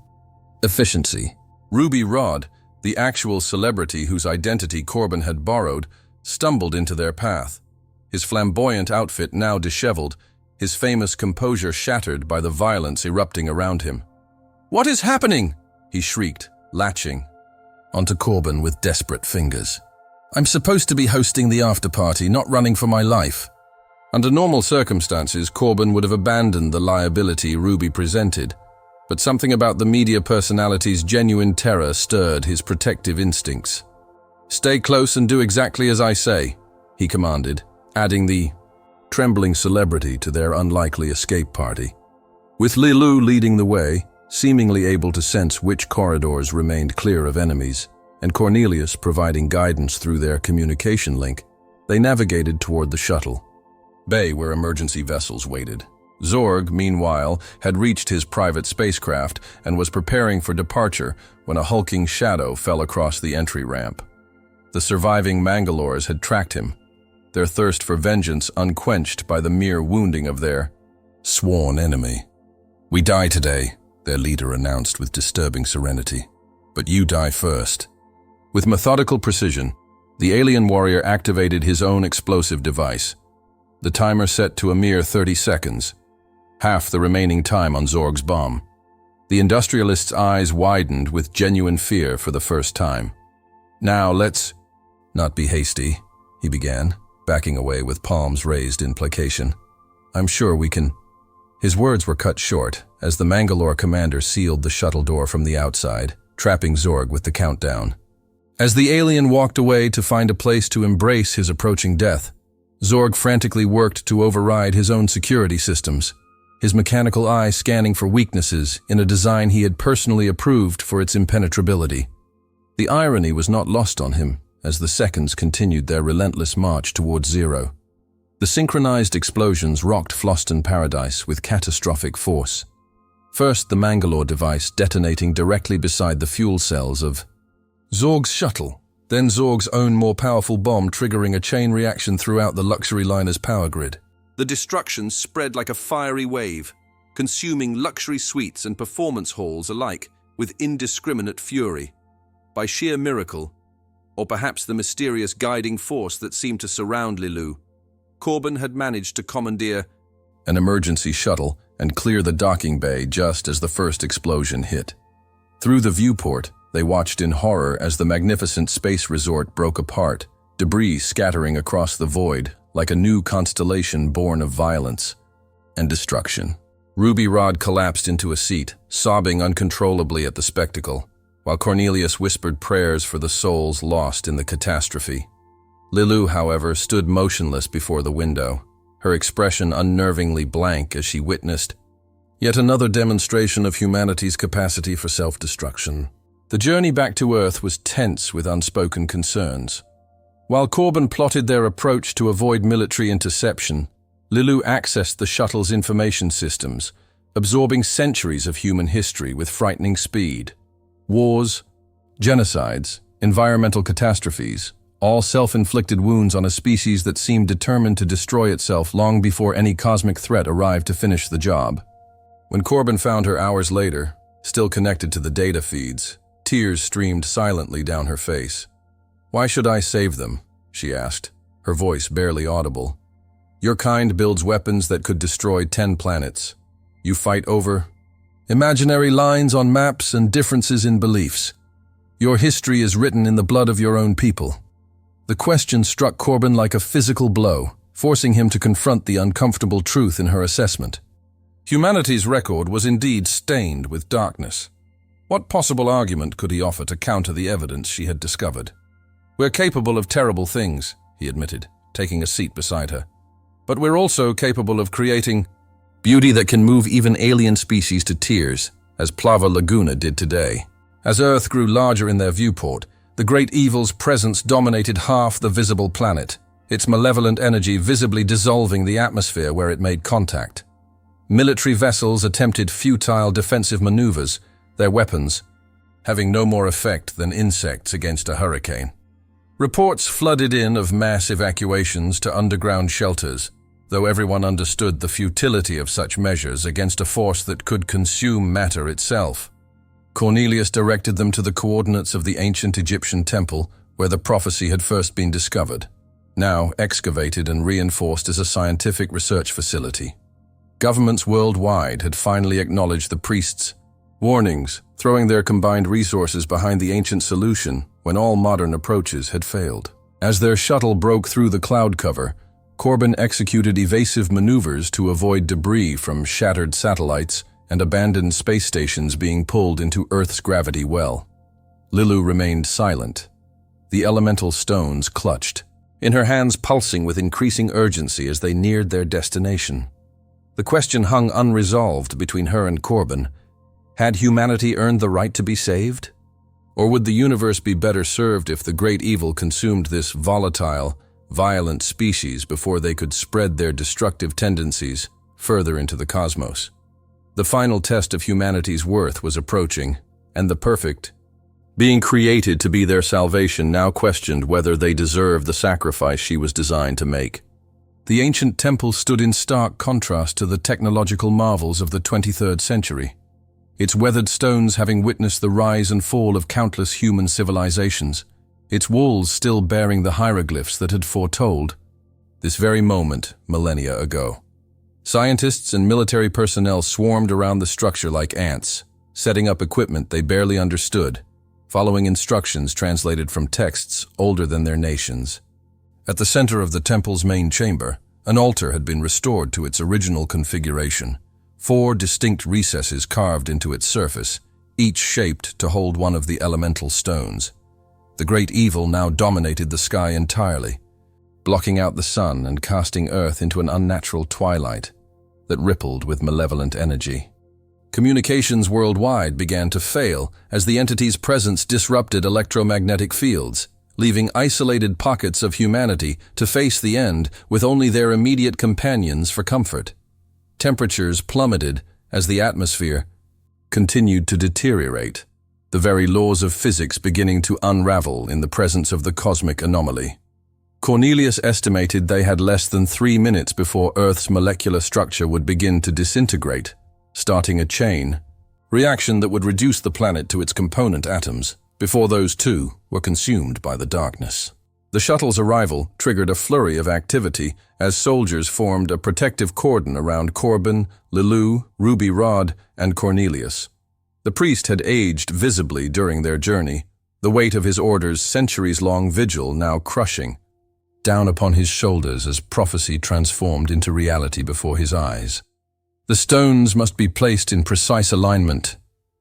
efficiency. Ruby Rod, the actual celebrity whose identity Corbin had borrowed, stumbled into their path, his flamboyant outfit now disheveled, his famous composure shattered by the violence erupting around him. "What is happening?" he shrieked, latching onto Corbin with desperate fingers. "I'm supposed to be hosting the after-party, not running for my life." Under normal circumstances, Corbin would have abandoned the liability Ruby presented, but something about the media personality's genuine terror stirred his protective instincts. "Stay close and do exactly as I say," he commanded, adding the trembling celebrity to their unlikely escape party. With Lilu leading the way, seemingly able to sense which corridors remained clear of enemies, and Cornelius providing guidance through their communication link, they navigated toward the shuttle bay where emergency vessels waited. Zorg, meanwhile, had reached his private spacecraft and was preparing for departure when a hulking shadow fell across the entry ramp. The surviving Mangalores had tracked him, their thirst for vengeance unquenched by the mere wounding of their sworn enemy. "We die today," their leader announced with disturbing serenity. "But you die first." With methodical precision, the alien warrior activated his own explosive device. The timer set to a mere 30 seconds, half the remaining time on Zorg's bomb. The industrialist's eyes widened with genuine fear for the first time. "Now let's not be hasty," he began, backing away with palms raised in placation. "I'm sure we can—" His words were cut short as the Mangalore commander sealed the shuttle door from the outside, trapping Zorg with the countdown. As the alien walked away to find a place to embrace his approaching death, Zorg frantically worked to override his own security systems, his mechanical eye scanning for weaknesses in a design he had personally approved for its impenetrability. The irony was not lost on him. as the seconds continued their relentless march towards zero. The synchronized explosions rocked Floston Paradise with catastrophic force. First, the Mangalore device detonating directly beside the fuel cells of Zorg's shuttle, then Zorg's own more powerful bomb triggering a chain reaction throughout the luxury liner's power grid. The destruction spread like a fiery wave, consuming luxury suites and performance halls alike with indiscriminate fury. By sheer miracle, or perhaps the mysterious guiding force that seemed to surround Lilu, Corbin had managed to commandeer an emergency shuttle and clear the docking bay just as the first explosion hit. Through the viewport, they watched in horror as the magnificent space resort broke apart, debris scattering across the void like a new constellation born of violence and destruction. Ruby Rod collapsed into a seat, sobbing uncontrollably at the spectacle, while Cornelius whispered prayers for the souls lost in the catastrophe. Lilu, however, stood motionless before the window, her expression unnervingly blank as she witnessed yet another demonstration of humanity's capacity for self-destruction. The journey back to Earth was tense with unspoken concerns. While Corbin plotted their approach to avoid military interception, Lilu accessed the shuttle's information systems, absorbing centuries of human history with frightening speed. Wars, genocides, environmental catastrophes, all self-inflicted wounds on a species that seemed determined to destroy itself long before any cosmic threat arrived to finish the job. When Corbin found her hours later, still connected to the data feeds, tears streamed silently down her face. "Why should I save them?" she asked, her voice barely audible. "Your kind builds weapons that could destroy 10 planets. You fight over imaginary lines on maps and differences in beliefs. Your history is written in the blood of your own people." The question struck Corbin like a physical blow, forcing him to confront the uncomfortable truth in her assessment. Humanity's record was indeed stained with darkness. What possible argument could he offer to counter the evidence she had discovered? "We're capable of terrible things," he admitted, taking a seat beside her. "But we're also capable of creating beauty that can move even alien species to tears, as Plava Laguna did today." As Earth grew larger in their viewport, the great evil's presence dominated half the visible planet, its malevolent energy visibly dissolving the atmosphere where it made contact. Military vessels attempted futile defensive maneuvers, their weapons having no more effect than insects against a hurricane. Reports flooded in of mass evacuations to underground shelters, though everyone understood the futility of such measures against a force that could consume matter itself. Cornelius directed them to the coordinates of the ancient Egyptian temple where the prophecy had first been discovered, now excavated and reinforced as a scientific research facility. Governments worldwide had finally acknowledged the priests' warnings, throwing their combined resources behind the ancient solution when all modern approaches had failed. As their shuttle broke through the cloud cover, Corbin executed evasive maneuvers to avoid debris from shattered satellites and abandoned space stations being pulled into Earth's gravity well. Lilu remained silent. The elemental stones clutched, in her hands pulsing with increasing urgency as they neared their destination. The question hung unresolved between her and Corbin. Had humanity earned the right to be saved? Or would the universe be better served if the great evil consumed this volatile, violent species before they could spread their destructive tendencies further into the cosmos? The final test of humanity's worth was approaching, and the perfect, being created to be their salvation, now questioned whether they deserved the sacrifice she was designed to make. The ancient temple stood in stark contrast to the technological marvels of the 23rd century, its weathered stones having witnessed the rise and fall of countless human civilizations, its walls still bearing the hieroglyphs that had foretold this very moment millennia ago. Scientists and military personnel swarmed around the structure like ants, setting up equipment they barely understood, following instructions translated from texts older than their nations. At the center of the temple's main chamber, an altar had been restored to its original configuration, 4 distinct recesses carved into its surface, each shaped to hold one of the elemental stones. The great evil now dominated the sky entirely, blocking out the sun and casting Earth into an unnatural twilight that rippled with malevolent energy. Communications worldwide began to fail as the entity's presence disrupted electromagnetic fields, leaving isolated pockets of humanity to face the end with only their immediate companions for comfort. Temperatures plummeted as the atmosphere continued to deteriorate, the very laws of physics beginning to unravel in the presence of the cosmic anomaly. Cornelius estimated they had less than 3 minutes before Earth's molecular structure would begin to disintegrate, starting a chain reaction that would reduce the planet to its component atoms before those too were consumed by the darkness. The shuttle's arrival triggered a flurry of activity as soldiers formed a protective cordon around Corbin, Lilou, Ruby Rod, and Cornelius. The priest had aged visibly during their journey, the weight of his order's centuries-long vigil now crushing down upon his shoulders as prophecy transformed into reality before his eyes. "The stones must be placed in precise alignment,"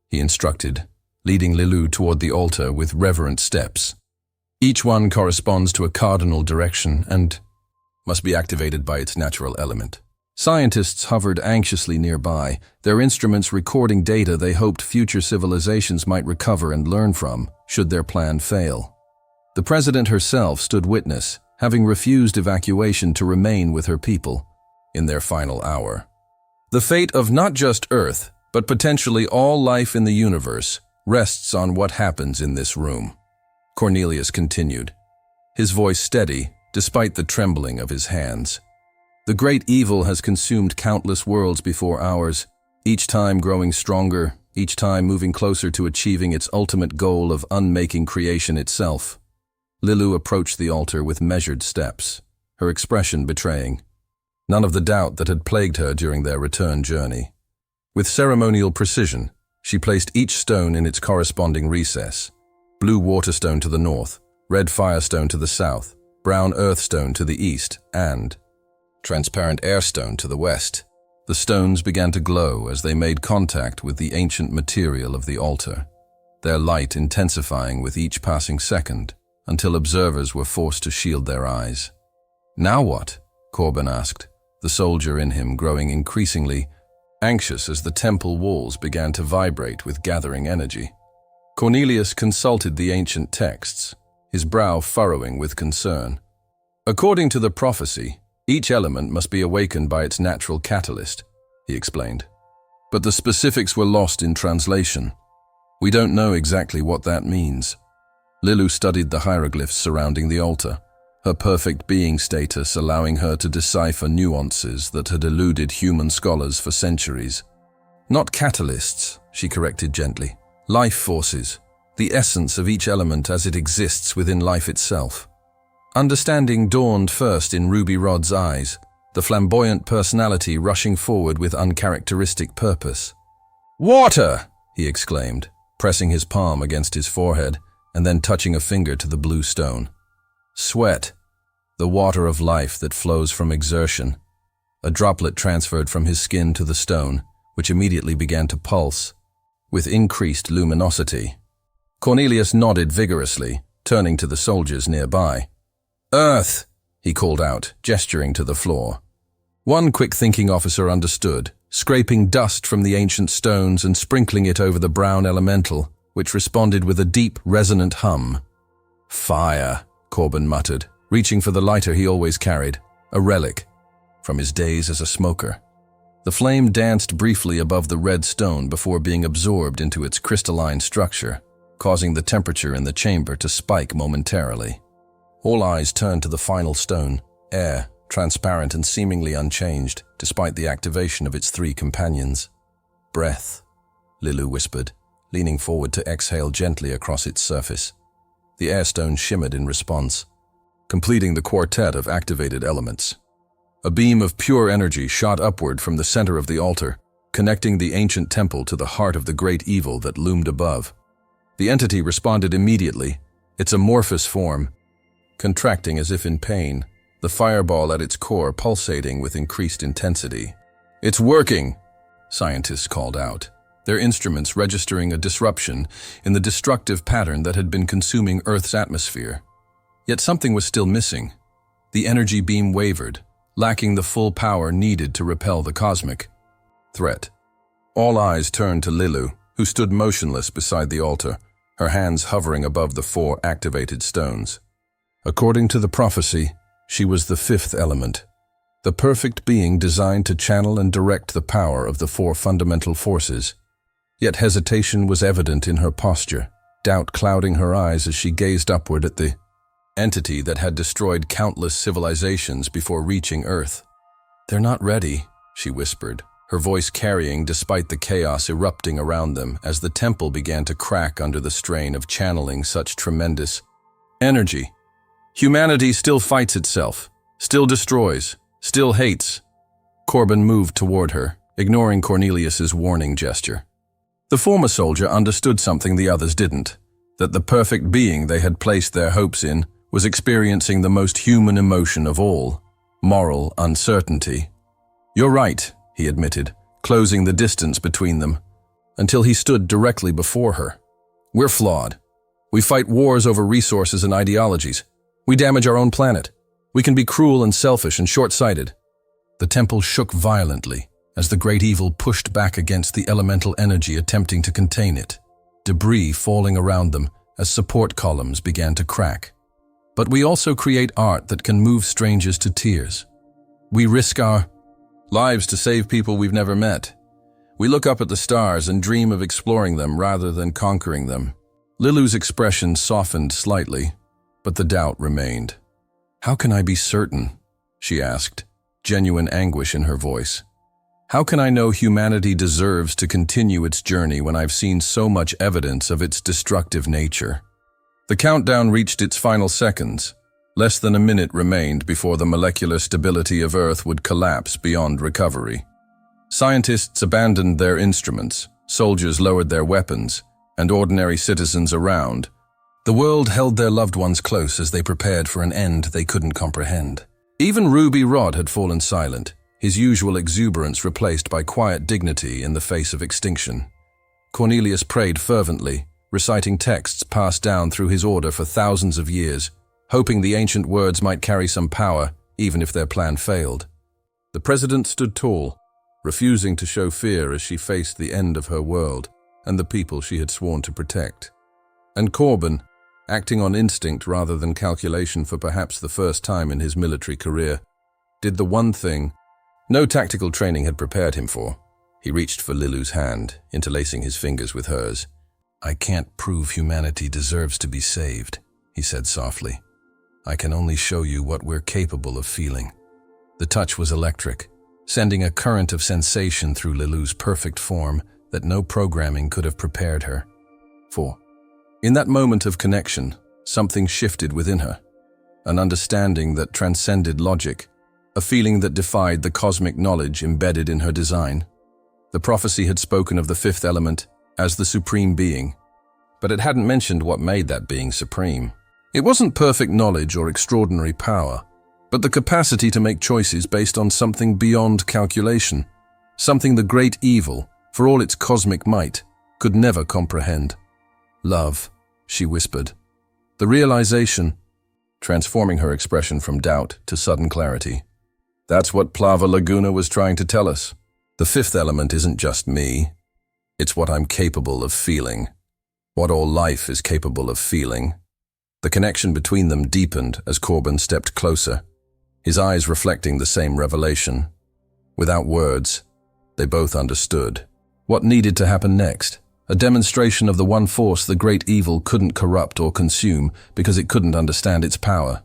he instructed, leading Lilou toward the altar with reverent steps. "Each one corresponds to a cardinal direction and must be activated by its natural element." Scientists hovered anxiously nearby, their instruments recording data they hoped future civilizations might recover and learn from, should their plan fail. The president herself stood witness, having refused evacuation to remain with her people in their final hour. The fate of not just Earth, but potentially all life in the universe, rests on what happens in this room, Cornelius continued, his voice steady despite the trembling of his hands. "The great evil has consumed countless worlds before ours, each time growing stronger, each time moving closer to achieving its ultimate goal of unmaking creation itself." Lilou approached the altar with measured steps, her expression betraying none of the doubt that had plagued her during their return journey. With ceremonial precision, she placed each stone in its corresponding recess: blue waterstone to the north, red firestone to the south, brown earthstone to the east, and transparent airstone to the west. The stones began to glow as they made contact with the ancient material of the altar, their light intensifying with each passing second, until observers were forced to shield their eyes. "Now what?" Corbin asked, the soldier in him growing increasingly anxious as the temple walls began to vibrate with gathering energy. Cornelius consulted the ancient texts, his brow furrowing with concern. "According to the prophecy, each element must be awakened by its natural catalyst," he explained. "But the specifics were lost in translation. We don't know exactly what that means." Lilou studied the hieroglyphs surrounding the altar, her perfect being status allowing her to decipher nuances that had eluded human scholars for centuries. "Not catalysts," she corrected gently. "Life forces, the essence of each element as it exists within life itself." Understanding dawned first in Ruby Rod's eyes, the flamboyant personality rushing forward with uncharacteristic purpose. "Water!" he exclaimed, pressing his palm against his forehead and then touching a finger to the blue stone. "Sweat, the water of life that flows from exertion." A droplet transferred from his skin to the stone, which immediately began to pulse with increased luminosity. Cornelius nodded vigorously, turning to the soldiers nearby. "Earth!" he called out, gesturing to the floor. One quick-thinking officer understood, scraping dust from the ancient stones and sprinkling it over the brown elemental, which responded with a deep, resonant hum. "Fire," Corbin muttered, reaching for the lighter he always carried, a relic from his days as a smoker. The flame danced briefly above the red stone before being absorbed into its crystalline structure, causing the temperature in the chamber to spike momentarily. All eyes turned to the final stone, air, transparent and seemingly unchanged, despite the activation of its 3 companions. "Breath," Lilou whispered, leaning forward to exhale gently across its surface. The airstone shimmered in response, completing the quartet of activated elements. A beam of pure energy shot upward from the center of the altar, connecting the ancient temple to the heart of the great evil that loomed above. The entity responded immediately, its amorphous form contracting as if in pain, the fireball at its core pulsating with increased intensity. "It's working!" scientists called out, their instruments registering a disruption in the destructive pattern that had been consuming Earth's atmosphere. Yet something was still missing. The energy beam wavered, lacking the full power needed to repel the cosmic threat. All eyes turned to Lilou, who stood motionless beside the altar, her hands hovering above the 4 activated stones. According to the prophecy, she was the fifth element, the perfect being designed to channel and direct the power of the four fundamental forces. Yet hesitation was evident in her posture, doubt clouding her eyes as she gazed upward at the entity that had destroyed countless civilizations before reaching Earth. "They're not ready," she whispered, her voice carrying despite the chaos erupting around them as the temple began to crack under the strain of channeling such tremendous energy. "Humanity still fights itself, still destroys, still hates." Corbin moved toward her, ignoring Cornelius's warning gesture. The former soldier understood something the others didn't, that the perfect being they had placed their hopes in was experiencing the most human emotion of all, moral uncertainty. "You're right," he admitted, closing the distance between them, until he stood directly before her. "We're flawed. We fight wars over resources and ideologies. We damage our own planet. We can be cruel and selfish and short-sighted." The temple shook violently as the great evil pushed back against the elemental energy attempting to contain it, debris falling around them as support columns began to crack. "But we also create art that can move strangers to tears. We risk our lives to save people we've never met. We look up at the stars and dream of exploring them rather than conquering them." Lilu's expression softened slightly, but the doubt remained. "How can I be certain?" she asked, genuine anguish in her voice. "How can I know humanity deserves to continue its journey when I've seen so much evidence of its destructive nature?" The countdown reached its final seconds. Less than a minute remained before the molecular stability of Earth would collapse beyond recovery. Scientists abandoned their instruments, soldiers lowered their weapons, and ordinary citizens around. The world held their loved ones close as they prepared for an end they couldn't comprehend. Even Ruby Rod had fallen silent, his usual exuberance replaced by quiet dignity in the face of extinction. Cornelius prayed fervently, reciting texts passed down through his order for thousands of years, hoping the ancient words might carry some power, even if their plan failed. The president stood tall, refusing to show fear as she faced the end of her world and the people she had sworn to protect. And Corbin, acting on instinct rather than calculation for perhaps the first time in his military career, did the one thing no tactical training had prepared him for. He reached for Lilu's hand, interlacing his fingers with hers. "I can't prove humanity deserves to be saved," he said softly. "I can only show you what we're capable of feeling." The touch was electric, sending a current of sensation through Lilu's perfect form that no programming could have prepared her for. In that moment of connection, something shifted within her, an understanding that transcended logic, a feeling that defied the cosmic knowledge embedded in her design. The prophecy had spoken of the fifth element as the supreme being, but it hadn't mentioned what made that being supreme. It wasn't perfect knowledge or extraordinary power, but the capacity to make choices based on something beyond calculation, something the great evil, for all its cosmic might, could never comprehend. "Love," she whispered. The realization, transforming her expression from doubt to sudden clarity. "That's what Plava Laguna was trying to tell us. The fifth element isn't just me. It's what I'm capable of feeling. What all life is capable of feeling." The connection between them deepened as Corbin stepped closer, his eyes reflecting the same revelation. Without words, they both understood. What needed to happen next? A demonstration of the one force the great evil couldn't corrupt or consume because it couldn't understand its power.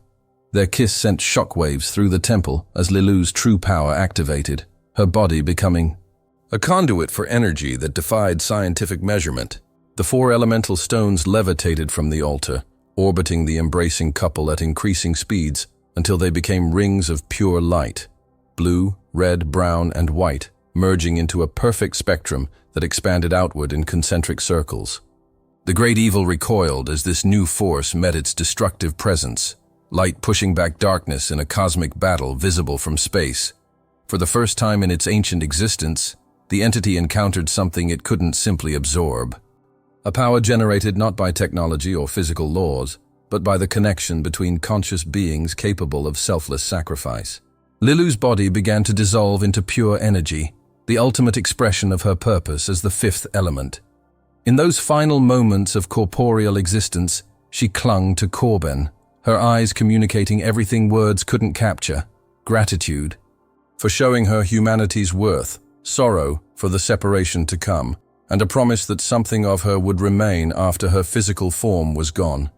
Their kiss sent shockwaves through the temple as Lilu's true power activated, her body becoming a conduit for energy that defied scientific measurement. The four elemental stones levitated from the altar, orbiting the embracing couple at increasing speeds until they became rings of pure light, blue, red, brown, and white, merging into a perfect spectrum that expanded outward in concentric circles. The great evil recoiled as this new force met its destructive presence, light pushing back darkness in a cosmic battle visible from space. For the first time in its ancient existence, the entity encountered something it couldn't simply absorb. A power generated not by technology or physical laws, but by the connection between conscious beings capable of selfless sacrifice. Lilu's body began to dissolve into pure energy, the ultimate expression of her purpose as the fifth element. In those final moments of corporeal existence, she clung to Corbin, her eyes communicating everything words couldn't capture: gratitude for showing her humanity's worth, sorrow for the separation to come, and a promise that something of her would remain after her physical form was gone.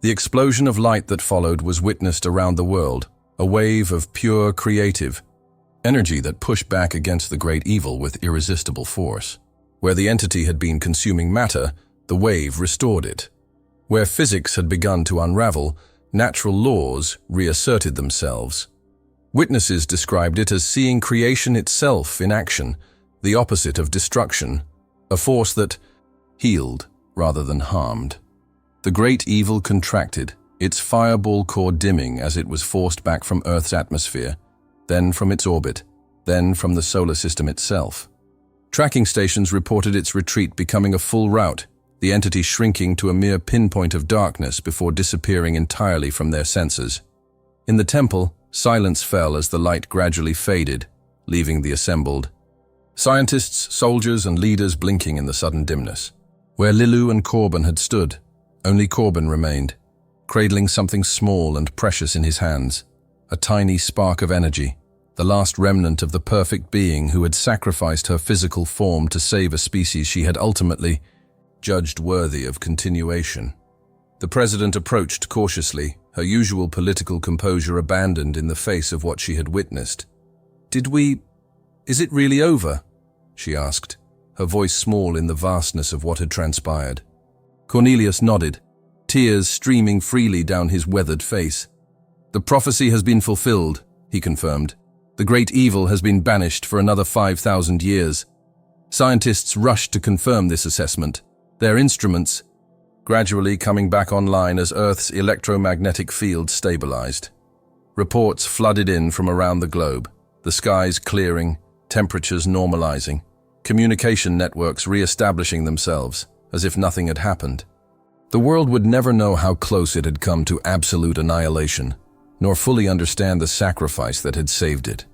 The explosion of light that followed was witnessed around the world, a wave of pure creative energy that pushed back against the great evil with irresistible force. Where the entity had been consuming matter, the wave restored it. Where physics had begun to unravel, natural laws reasserted themselves. Witnesses described it as seeing creation itself in action, the opposite of destruction, a force that healed rather than harmed. The great evil contracted, its fireball core dimming as it was forced back from Earth's atmosphere, then from its orbit, then from the solar system itself. Tracking stations reported its retreat becoming a full rout, the entity shrinking to a mere pinpoint of darkness before disappearing entirely from their senses. In the temple, silence fell as the light gradually faded, leaving the assembled scientists, soldiers, and leaders blinking in the sudden dimness. Where Lilu and Corbin had stood, only Corbin remained, cradling something small and precious in his hands, a tiny spark of energy, the last remnant of the perfect being who had sacrificed her physical form to save a species she had ultimately judged worthy of continuation. The president approached cautiously, her usual political composure abandoned in the face of what she had witnessed. Is it really over?" she asked, her voice small in the vastness of what had transpired. Cornelius nodded, tears streaming freely down his weathered face. "The prophecy has been fulfilled," he confirmed. "The great evil has been banished for another 5,000 years. Scientists rushed to confirm this assessment, their instruments gradually coming back online as Earth's electromagnetic field stabilized. Reports flooded in from around the globe, the skies clearing, temperatures normalizing, communication networks re-establishing themselves, as if nothing had happened. The world would never know how close it had come to absolute annihilation, nor fully understand the sacrifice that had saved it.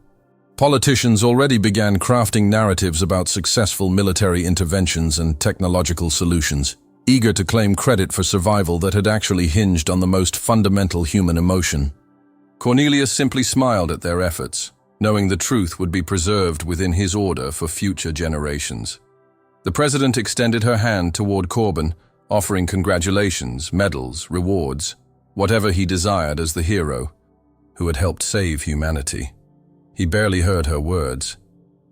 Politicians already began crafting narratives about successful military interventions and technological solutions, eager to claim credit for survival that had actually hinged on the most fundamental human emotion. Cornelius simply smiled at their efforts, knowing the truth would be preserved within his order for future generations. The president extended her hand toward Corbin, offering congratulations, medals, rewards, whatever he desired as the hero who had helped save humanity. He barely heard her words,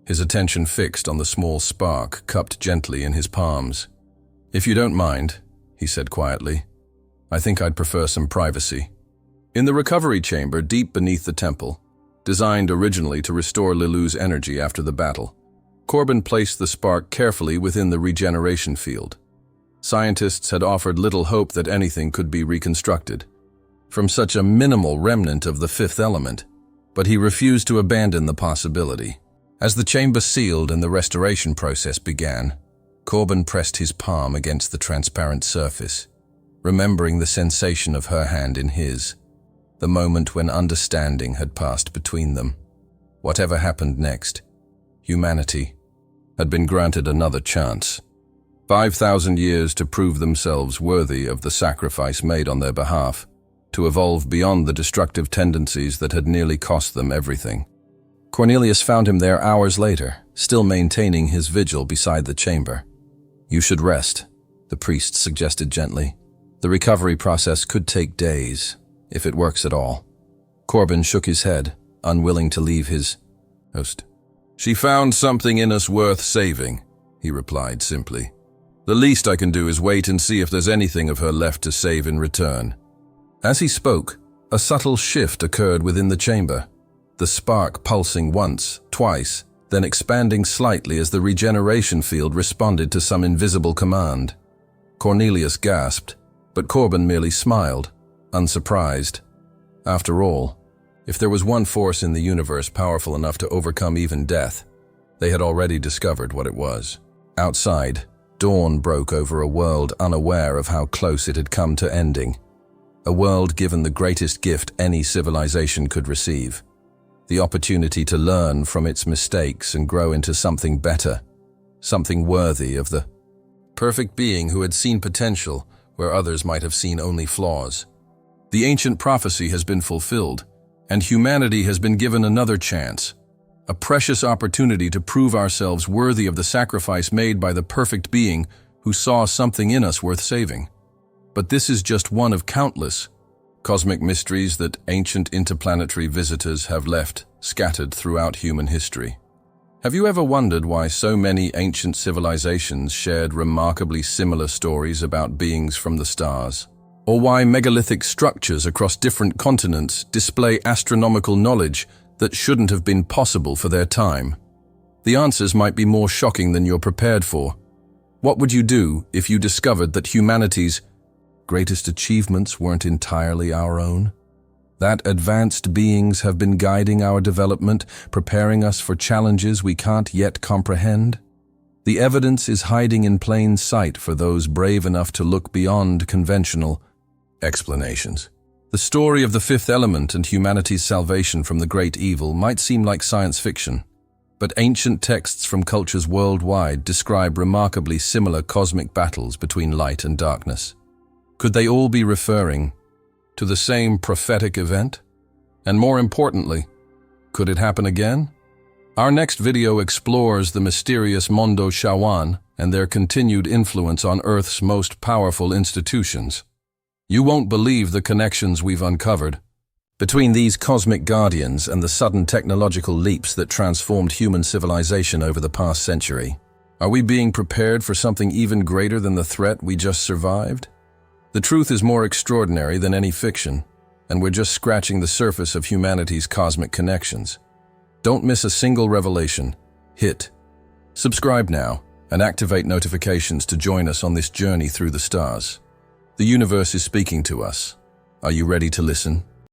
his attention fixed on the small spark cupped gently in his palms. "If you don't mind," he said quietly, "I think I'd prefer some privacy." In the recovery chamber deep beneath the temple, designed originally to restore Lilu's energy after the battle, Corbin placed the spark carefully within the regeneration field. Scientists had offered little hope that anything could be reconstructed from such a minimal remnant of the fifth element, but he refused to abandon the possibility. As the chamber sealed and the restoration process began, Corbin pressed his palm against the transparent surface, remembering the sensation of her hand in his, the moment when understanding had passed between them. Whatever happened next, humanity had been granted another chance. 5,000 years to prove themselves worthy of the sacrifice made on their behalf, to evolve beyond the destructive tendencies that had nearly cost them everything. Cornelius found him there hours later, still maintaining his vigil beside the chamber. "You should rest," the priest suggested gently. "The recovery process could take days, if it works at all." Corbin shook his head, unwilling to leave his host. "She found something in us worth saving," he replied simply. "The least I can do is wait and see if there's anything of her left to save in return." As he spoke, a subtle shift occurred within the chamber, the spark pulsing once, twice, then expanding slightly as the regeneration field responded to some invisible command. Cornelius gasped, but Corbin merely smiled, unsurprised. After all, if there was one force in the universe powerful enough to overcome even death, they had already discovered what it was. Outside, dawn broke over a world unaware of how close it had come to ending. A world given the greatest gift any civilization could receive. The opportunity to learn from its mistakes and grow into something better, something worthy of the perfect being who had seen potential where others might have seen only flaws. The ancient prophecy has been fulfilled, and humanity has been given another chance, a precious opportunity to prove ourselves worthy of the sacrifice made by the perfect being who saw something in us worth saving. But this is just one of countless cosmic mysteries that ancient interplanetary visitors have left scattered throughout human history. Have you ever wondered why so many ancient civilizations shared remarkably similar stories about beings from the stars? Or why megalithic structures across different continents display astronomical knowledge that shouldn't have been possible for their time? The answers might be more shocking than you're prepared for. What would you do if you discovered that humanity's greatest achievements weren't entirely our own? That advanced beings have been guiding our development, preparing us for challenges we can't yet comprehend? The evidence is hiding in plain sight for those brave enough to look beyond conventional explanations. The story of the fifth element and humanity's salvation from the great evil might seem like science fiction, but ancient texts from cultures worldwide describe remarkably similar cosmic battles between light and darkness. Could they all be referring to the same prophetic event? And more importantly, could it happen again? Our next video explores the mysterious Mondo Shawan and their continued influence on Earth's most powerful institutions. You won't believe the connections we've uncovered between these cosmic guardians and the sudden technological leaps that transformed human civilization over the past century. Are we being prepared for something even greater than the threat we just survived? The truth is more extraordinary than any fiction, and we're just scratching the surface of humanity's cosmic connections. Don't miss a single revelation. Hit subscribe now and activate notifications to join us on this journey through the stars. The universe is speaking to us. Are you ready to listen?